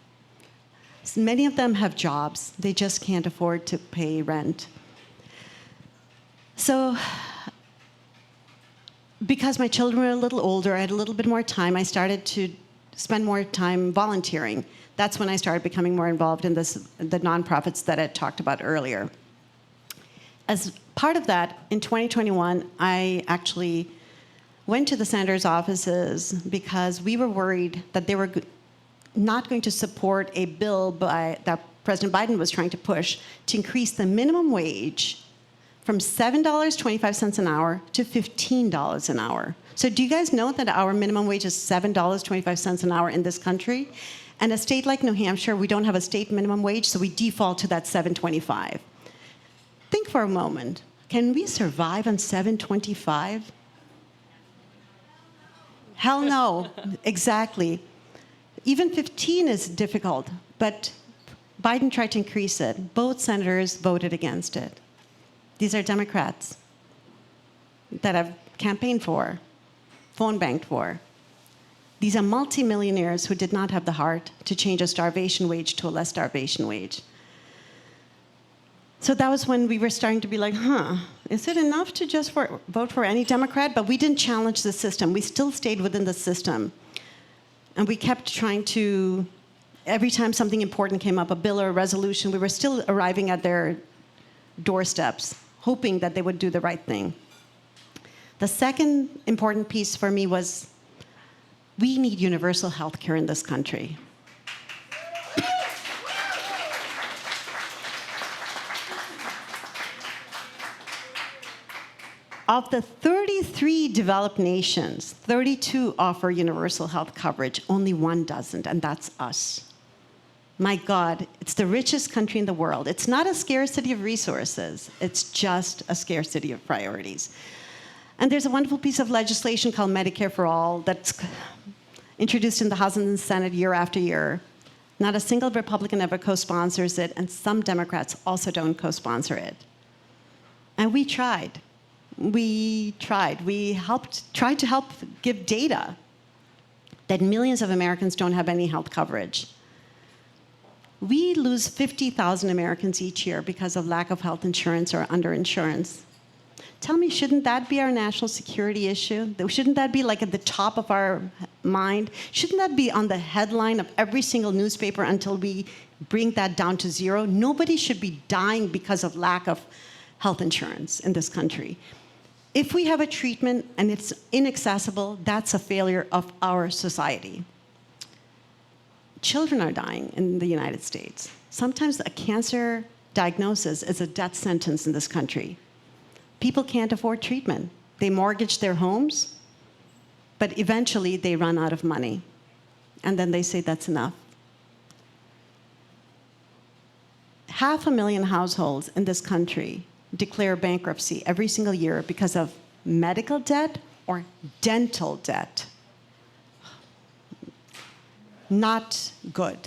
Many of them have jobs. They just can't afford to pay rent. So, because my children were a little older, I had a little bit more time, I started to spend more time volunteering. That's when I started becoming more involved in the nonprofits that I talked about earlier. As part of that, in 2021, I actually went to the senator's offices because we were worried that they were not going to support a bill that President Biden was trying to push to increase the minimum wage from $7.25 an hour to $15 an hour. So do you guys know that our minimum wage is $7.25 an hour in this country? And a state like New Hampshire, we don't have a state minimum wage, so we default to that $7.25. Think for a moment. Can we survive on $7.25? Hell no, exactly. Even 15 is difficult, but Biden tried to increase it. Both senators voted against it. These are Democrats that I've campaigned for, phone banked for. These are multimillionaires who did not have the heart to change a starvation wage to a less starvation wage. So that was when we were starting to be like, is it enough to just vote for any Democrat? But we didn't challenge the system. We still stayed within the system. And we kept trying to, every time something important came up, a bill or a resolution, we were still arriving at their doorsteps, hoping that they would do the right thing. The second important piece for me was we need universal health care in this country. Of the 33 developed nations, 32 offer universal health coverage. Only one doesn't, and that's us. My God, it's the richest country in the world. It's not a scarcity of resources. It's just a scarcity of priorities. And there's a wonderful piece of legislation called Medicare for All that's introduced in the House and the Senate year after year. Not a single Republican ever co-sponsors it, and some Democrats also don't co-sponsor it. And we tried. We tried. We tried to help give data that millions of Americans don't have any health coverage. We lose 50,000 Americans each year because of lack of health insurance or underinsurance. Tell me, shouldn't that be our national security issue? Shouldn't that be like at the top of our mind? Shouldn't that be on the headline of every single newspaper until we bring that down to zero? Nobody should be dying because of lack of health insurance in this country. If we have a treatment and it's inaccessible, that's a failure of our society. Children are dying in the United States. Sometimes a cancer diagnosis is a death sentence in this country. People can't afford treatment. They mortgage their homes, but eventually they run out of money. And then they say that's enough. 500,000 households in this country declare bankruptcy every single year because of medical debt or dental debt. Not good.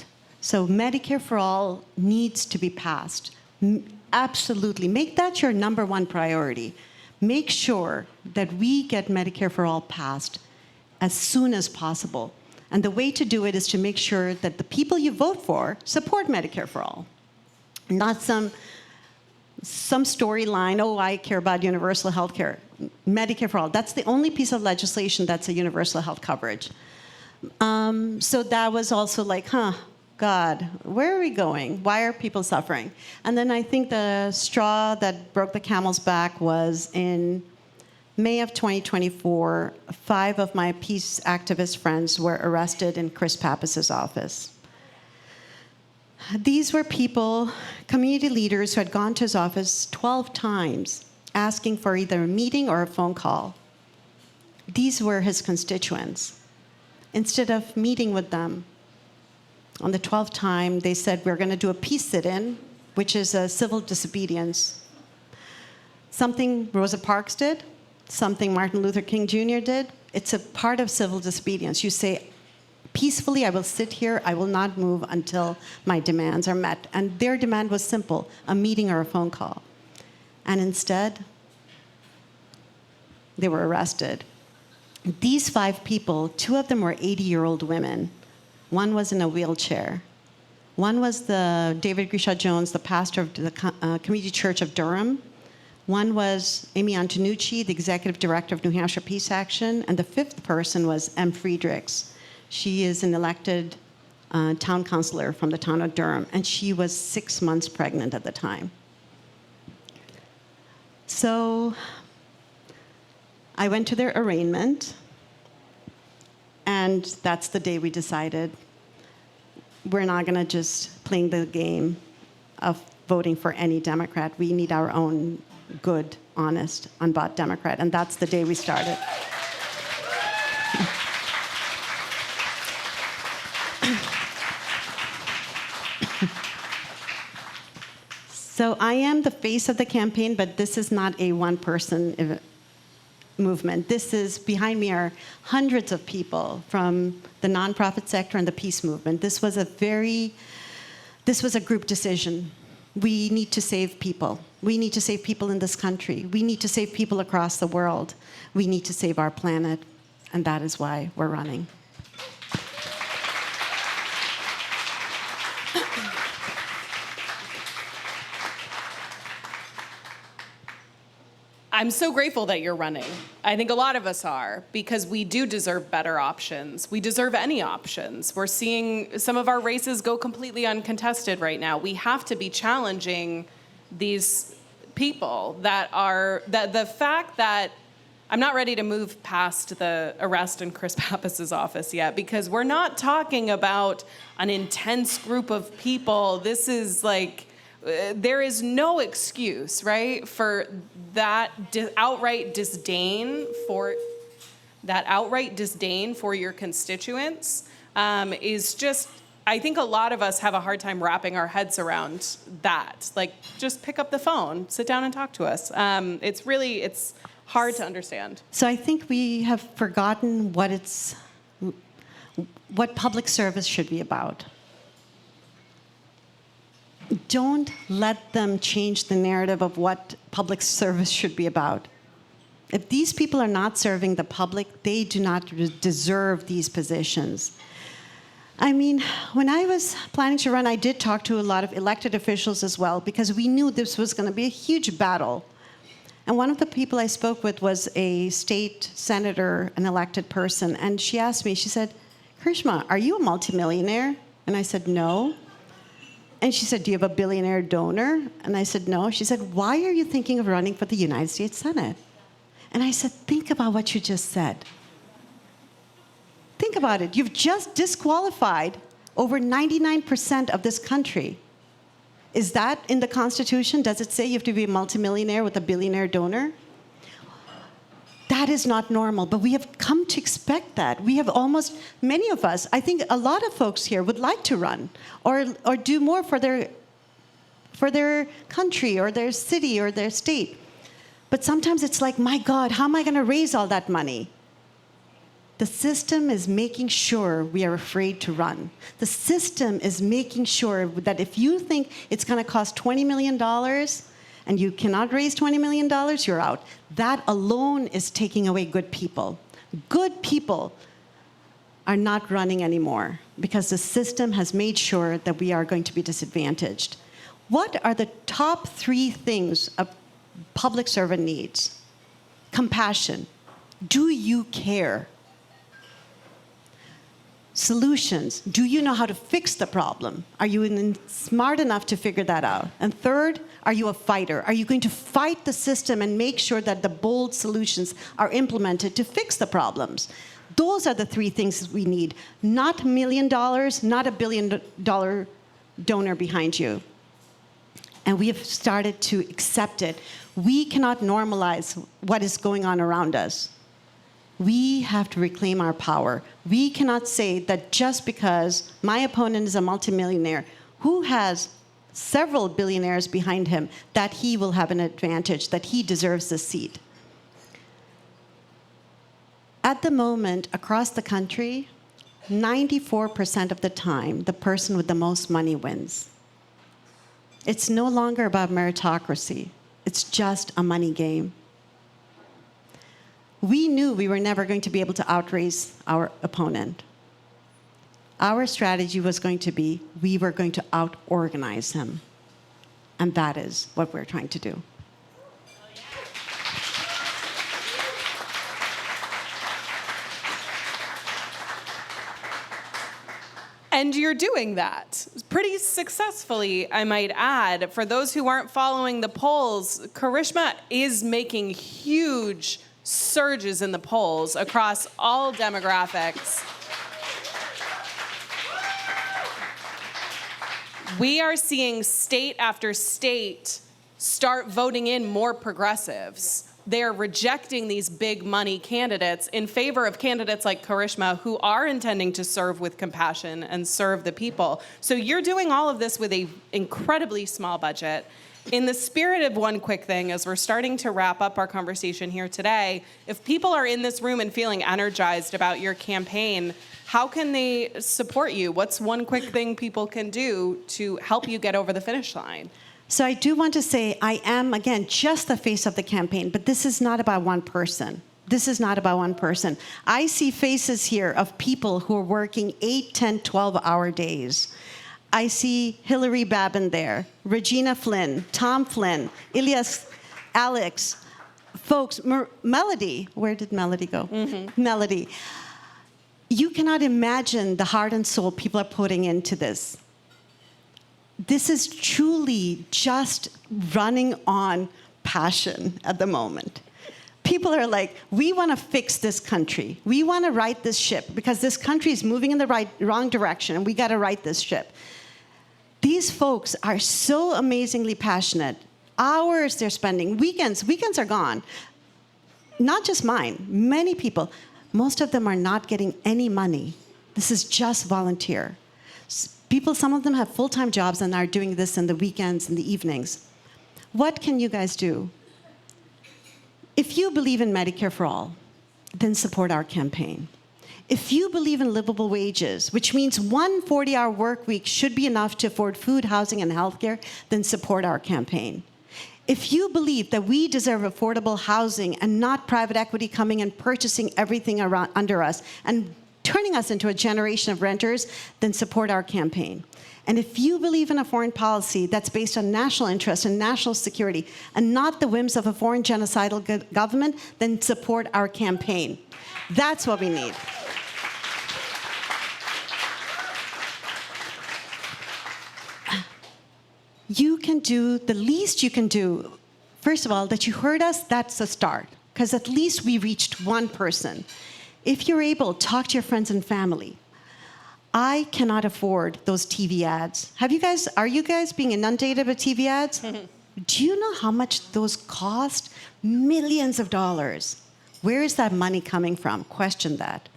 So Medicare for All needs to be passed. Absolutely. Make that your number one priority. Make sure that we get Medicare for All passed as soon as possible. And the way to do it is to make sure that the people you vote for support Medicare for All. Not some storyline, oh, I care about universal health care. Medicare for All, that's the only piece of legislation that's a universal health coverage. So that was also like, God, where are we going? Why are people suffering? And then I think the straw that broke the camel's back was in May of 2024, 5 of my peace activist friends were arrested in Chris Pappas's office. These were people, community leaders, who had gone to his office 12 times asking for either a meeting or a phone call. These were his constituents. Instead of meeting with them, on the 12th time, they said, we're going to do a peace sit-in, which is a civil disobedience. Something Rosa Parks did, something Martin Luther King Jr. did. It's a part of civil disobedience. You say, peacefully, I will sit here, I will not move until my demands are met. And their demand was simple, a meeting or a phone call. And instead, they were arrested. These 5 people, 2 of them were 80-year-old women. One was in a wheelchair. One was the David Grisha Jones, the pastor of the Community Church of Durham. One was Amy Antonucci, the executive director of New Hampshire Peace Action. And the 5th person was M. Friedrichs. She is an elected town councilor from the town of Durham, and she was 6 months pregnant at the time. So I went to their arraignment, and that's the day we decided we're not going to just play the game of voting for any Democrat. We need our own good, honest, unbought Democrat. And that's the day we started. So I am the face of the campaign, but this is not a one-person movement. This is, behind me are hundreds of people from the nonprofit sector and the peace movement. This was a group decision. We need to save people. We need to save people in this country. We need to save people across the world. We need to save our planet, and that is why we're running. I'm so grateful that you're running. I think a lot of us are, because we do deserve better options. We deserve any options. We're seeing some of our races go completely uncontested right now. We have to be challenging these people the fact that I'm not ready to move past the arrest in Chris Pappas's office yet, because we're not talking about an intense group of people. This is like, there is no excuse, right, for that outright disdain for your constituents. Is just, I think a lot of us have a hard time wrapping our heads around that. Like, just pick up the phone, sit down and talk to us. It's hard to understand. So I think we have forgotten what public service should be about. Don't let them change the narrative of what public service should be about. If these people are not serving the public, they do not deserve these positions. I mean, when I was planning to run, I did talk to a lot of elected officials as well, because we knew this was going to be a huge battle. And one of the people I spoke with was a state senator, an elected person, and she asked me, she said, "Karishma, are you a multimillionaire?" And I said, "No." And she said, "Do you have a billionaire donor?" And I said, "No." She said, "Why are you thinking of running for the United States Senate?" And I said, "Think about what you just said. Think about it. You've just disqualified over 99% of this country. Is that in the Constitution? Does it say you have to be a multimillionaire with a billionaire donor? That is not normal, but we have come to expect that. We have many of us, I think a lot of folks here would like to run or do more for their country or their city or their state. But sometimes it's like, my God, how am I going to raise all that money? The system is making sure we are afraid to run. The system is making sure that if you think it's going to cost $20 million and you cannot raise $20 million, you're out. That alone is taking away good people. Good people are not running anymore because the system has made sure that we are going to be disadvantaged. What are the top 3 things a public servant needs? Compassion. Do you care? Solutions. Do you know how to fix the problem? Are you smart enough to figure that out? And third, are you a fighter? Are you going to fight the system and make sure that the bold solutions are implemented to fix the problems? Those are the 3 things we need. Not $1 million, not a $1 billion donor behind you. And we have started to accept it. We cannot normalize what is going on around us. We have to reclaim our power. We cannot say that just because my opponent is a multimillionaire who has several billionaires behind him, that he will have an advantage, that he deserves the seat. At the moment, across the country, 94% of the time, the person with the most money wins. It's no longer about meritocracy. It's just a money game. We knew we were never going to be able to outrace our opponent. Our strategy was going to be, we were going to out-organize him. And that is what we're trying to do. And you're doing that pretty successfully, I might add. For those who aren't following the polls, Karishma is making huge surges in the polls across all demographics. We are seeing state after state start voting in more progressives. They're rejecting these big money candidates in favor of candidates like Karishma, who are intending to serve with compassion and serve the people. So you're doing all of this with an incredibly small budget. In the spirit of one quick thing, as we're starting to wrap up our conversation here today, if people are in this room and feeling energized about your campaign, how can they support you? What's one quick thing people can do to help you get over the finish line? So I do want to say I am, again, just the face of the campaign, but this is not about one person. This is not about one person. I see faces here of people who are working 8, 10, 12-hour days. I see Hillary Babin there, Regina Flynn, Tom Flynn, Ilias, Alex, folks, Melody. Where did Melody go? Melody. You cannot imagine the heart and soul people are putting into this. This is truly just running on passion at the moment. People are like, we want to fix this country. We want to right this ship because this country is moving in the wrong direction, and we got to right this ship. These folks are so amazingly passionate. Hours they're spending, weekends are gone. Not just mine, many people. Most of them are not getting any money. This is just volunteer. People, some of them have full-time jobs and are doing this in the weekends and the evenings. What can you guys do? If you believe in Medicare for all, then support our campaign. If you believe in livable wages, which means one 40-hour work week should be enough to afford food, housing, and healthcare, then support our campaign. If you believe that we deserve affordable housing and not private equity coming and purchasing everything around under us and turning us into a generation of renters, then support our campaign. And if you believe in a foreign policy that's based on national interest and national security and not the whims of a foreign genocidal government, then support our campaign. That's what we need. You can do the least you can do. First of all, that you heard us, that's a start, because at least we reached one person. If you're able, talk to your friends and family. I cannot afford those TV ads. Are you guys being inundated with TV ads? Do you know how much those cost? Millions of dollars. Where is that money coming from? Question that.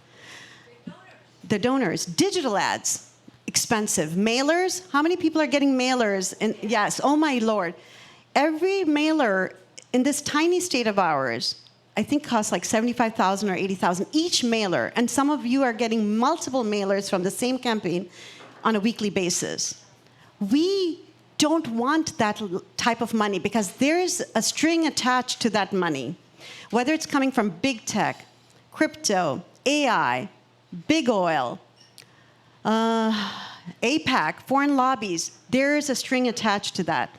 The donors. Digital ads. Expensive. Mailers? How many people are getting mailers? And yes, oh my Lord. Every mailer in this tiny state of ours, I think costs like $75,000 or $80,000 each mailer. And some of you are getting multiple mailers from the same campaign on a weekly basis. We don't want that type of money because there's a string attached to that money. Whether it's coming from big tech, crypto, AI, big oil, APAC, foreign lobbies, there's a string attached to that.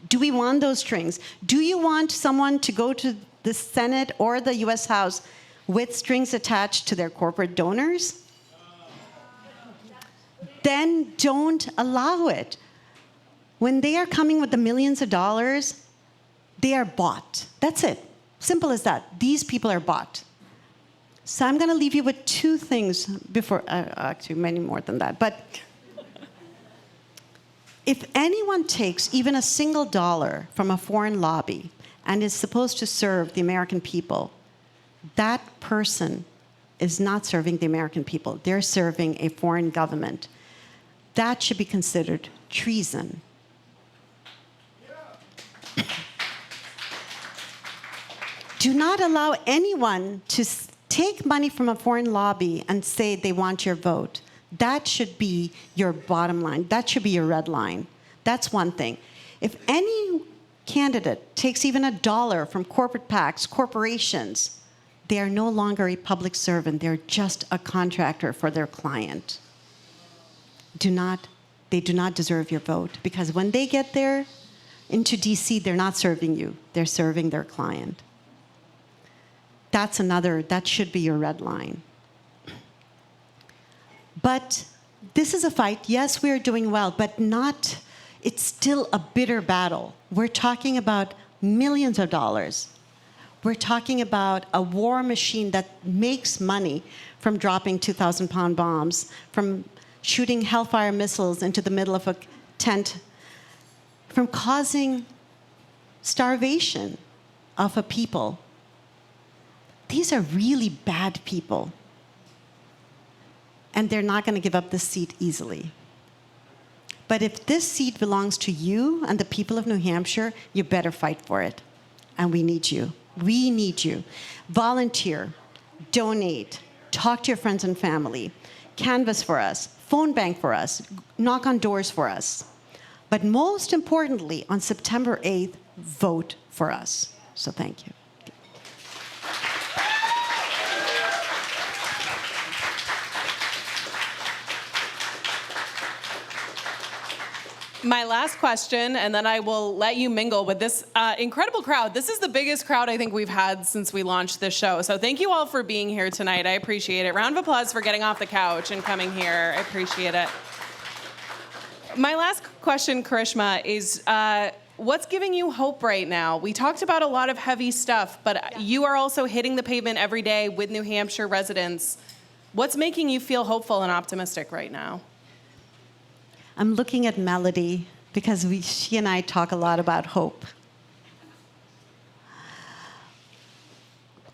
Do we want those strings? Do you want someone to go to the Senate or the US House with strings attached to their corporate donors? Then don't allow it. When they are coming with the millions of dollars, they are bought. That's it. Simple as that. These people are bought. So I'm going to leave you with two things before, actually many more than that. But if anyone takes even a single dollar from a foreign lobby and is supposed to serve the American people, that person is not serving the American people. They're serving a foreign government. That should be considered treason. Do not allow anyone to take money from a foreign lobby and say they want your vote. That should be your bottom line. That should be your red line. That's one thing. If any candidate takes even a dollar from corporate PACs, corporations, they are no longer a public servant. They're just a contractor for their client. They do not deserve your vote because when they get there into DC, they're not serving you. They're serving their client. That should be your red line. But this is a fight. Yes, we're doing well, but it's still a bitter battle. We're talking about millions of dollars. We're talking about a war machine that makes money from dropping 2,000-pound bombs, from shooting Hellfire missiles into the middle of a tent from causing starvation of a people. These are really bad people. And they're not going to give up this seat easily. But if this seat belongs to you and the people of New Hampshire, you better fight for it. And we need you. We need you. Volunteer, donate, talk to your friends and family, canvass for us, phone bank for us, knock on doors for us. But most importantly, on September 8th, vote for us. So thank you. My last question, and then I will let you mingle with this incredible crowd. This is the biggest crowd I think we've had since we launched this show. So thank you all for being here tonight. I appreciate it. Round of applause for getting off the couch and coming here. I appreciate it. My last question, Karishma, is what's giving you hope right now? We talked about a lot of heavy stuff, but you are also hitting the pavement every day with New Hampshire residents. What's making you feel hopeful and optimistic right now? I'm looking at Melody because she and I talk a lot about hope.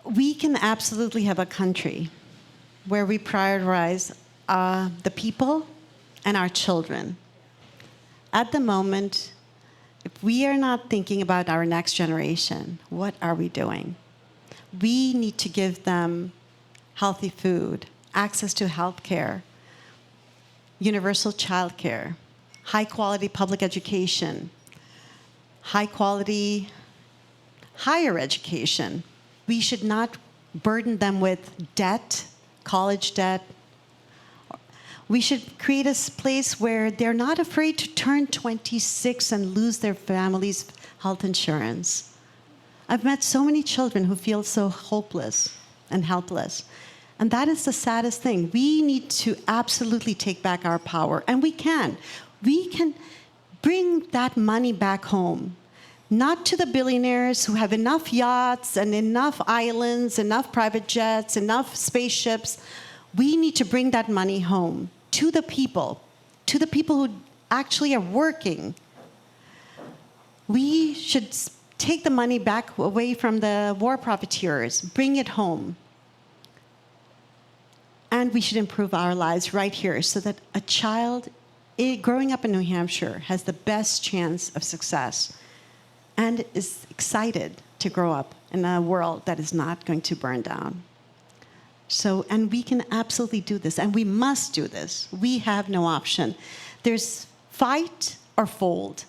We can absolutely have a country where we prioritize the people and our children. At the moment, if we are not thinking about our next generation, what are we doing? We need to give them healthy food, access to health care, universal childcare, high-quality public education, high-quality higher education. We should not burden them with debt, college debt. We should create a place where they're not afraid to turn 26 and lose their family's health insurance. I've met so many children who feel so hopeless and helpless. And that is the saddest thing. We need to absolutely take back our power, and we can. We can bring that money back home, not to the billionaires who have enough yachts and enough islands, enough private jets, enough spaceships. We need to bring that money home to the people who actually are working. We should take the money back away from the war profiteers, bring it home. And we should improve our lives right here so that a child growing up in New Hampshire has the best chance of success and is excited to grow up in a world that is not going to burn down. So, and we can absolutely do this, and we must do this. We have no option. There's fight or fold.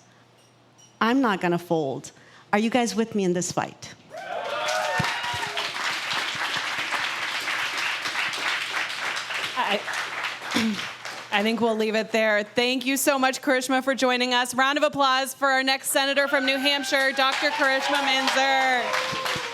I'm not going to fold. Are you guys with me in this fight? I think we'll leave it there. Thank you so much, Karishma, for joining us. Round of applause for our next senator from New Hampshire, Dr. Karishma Manzur.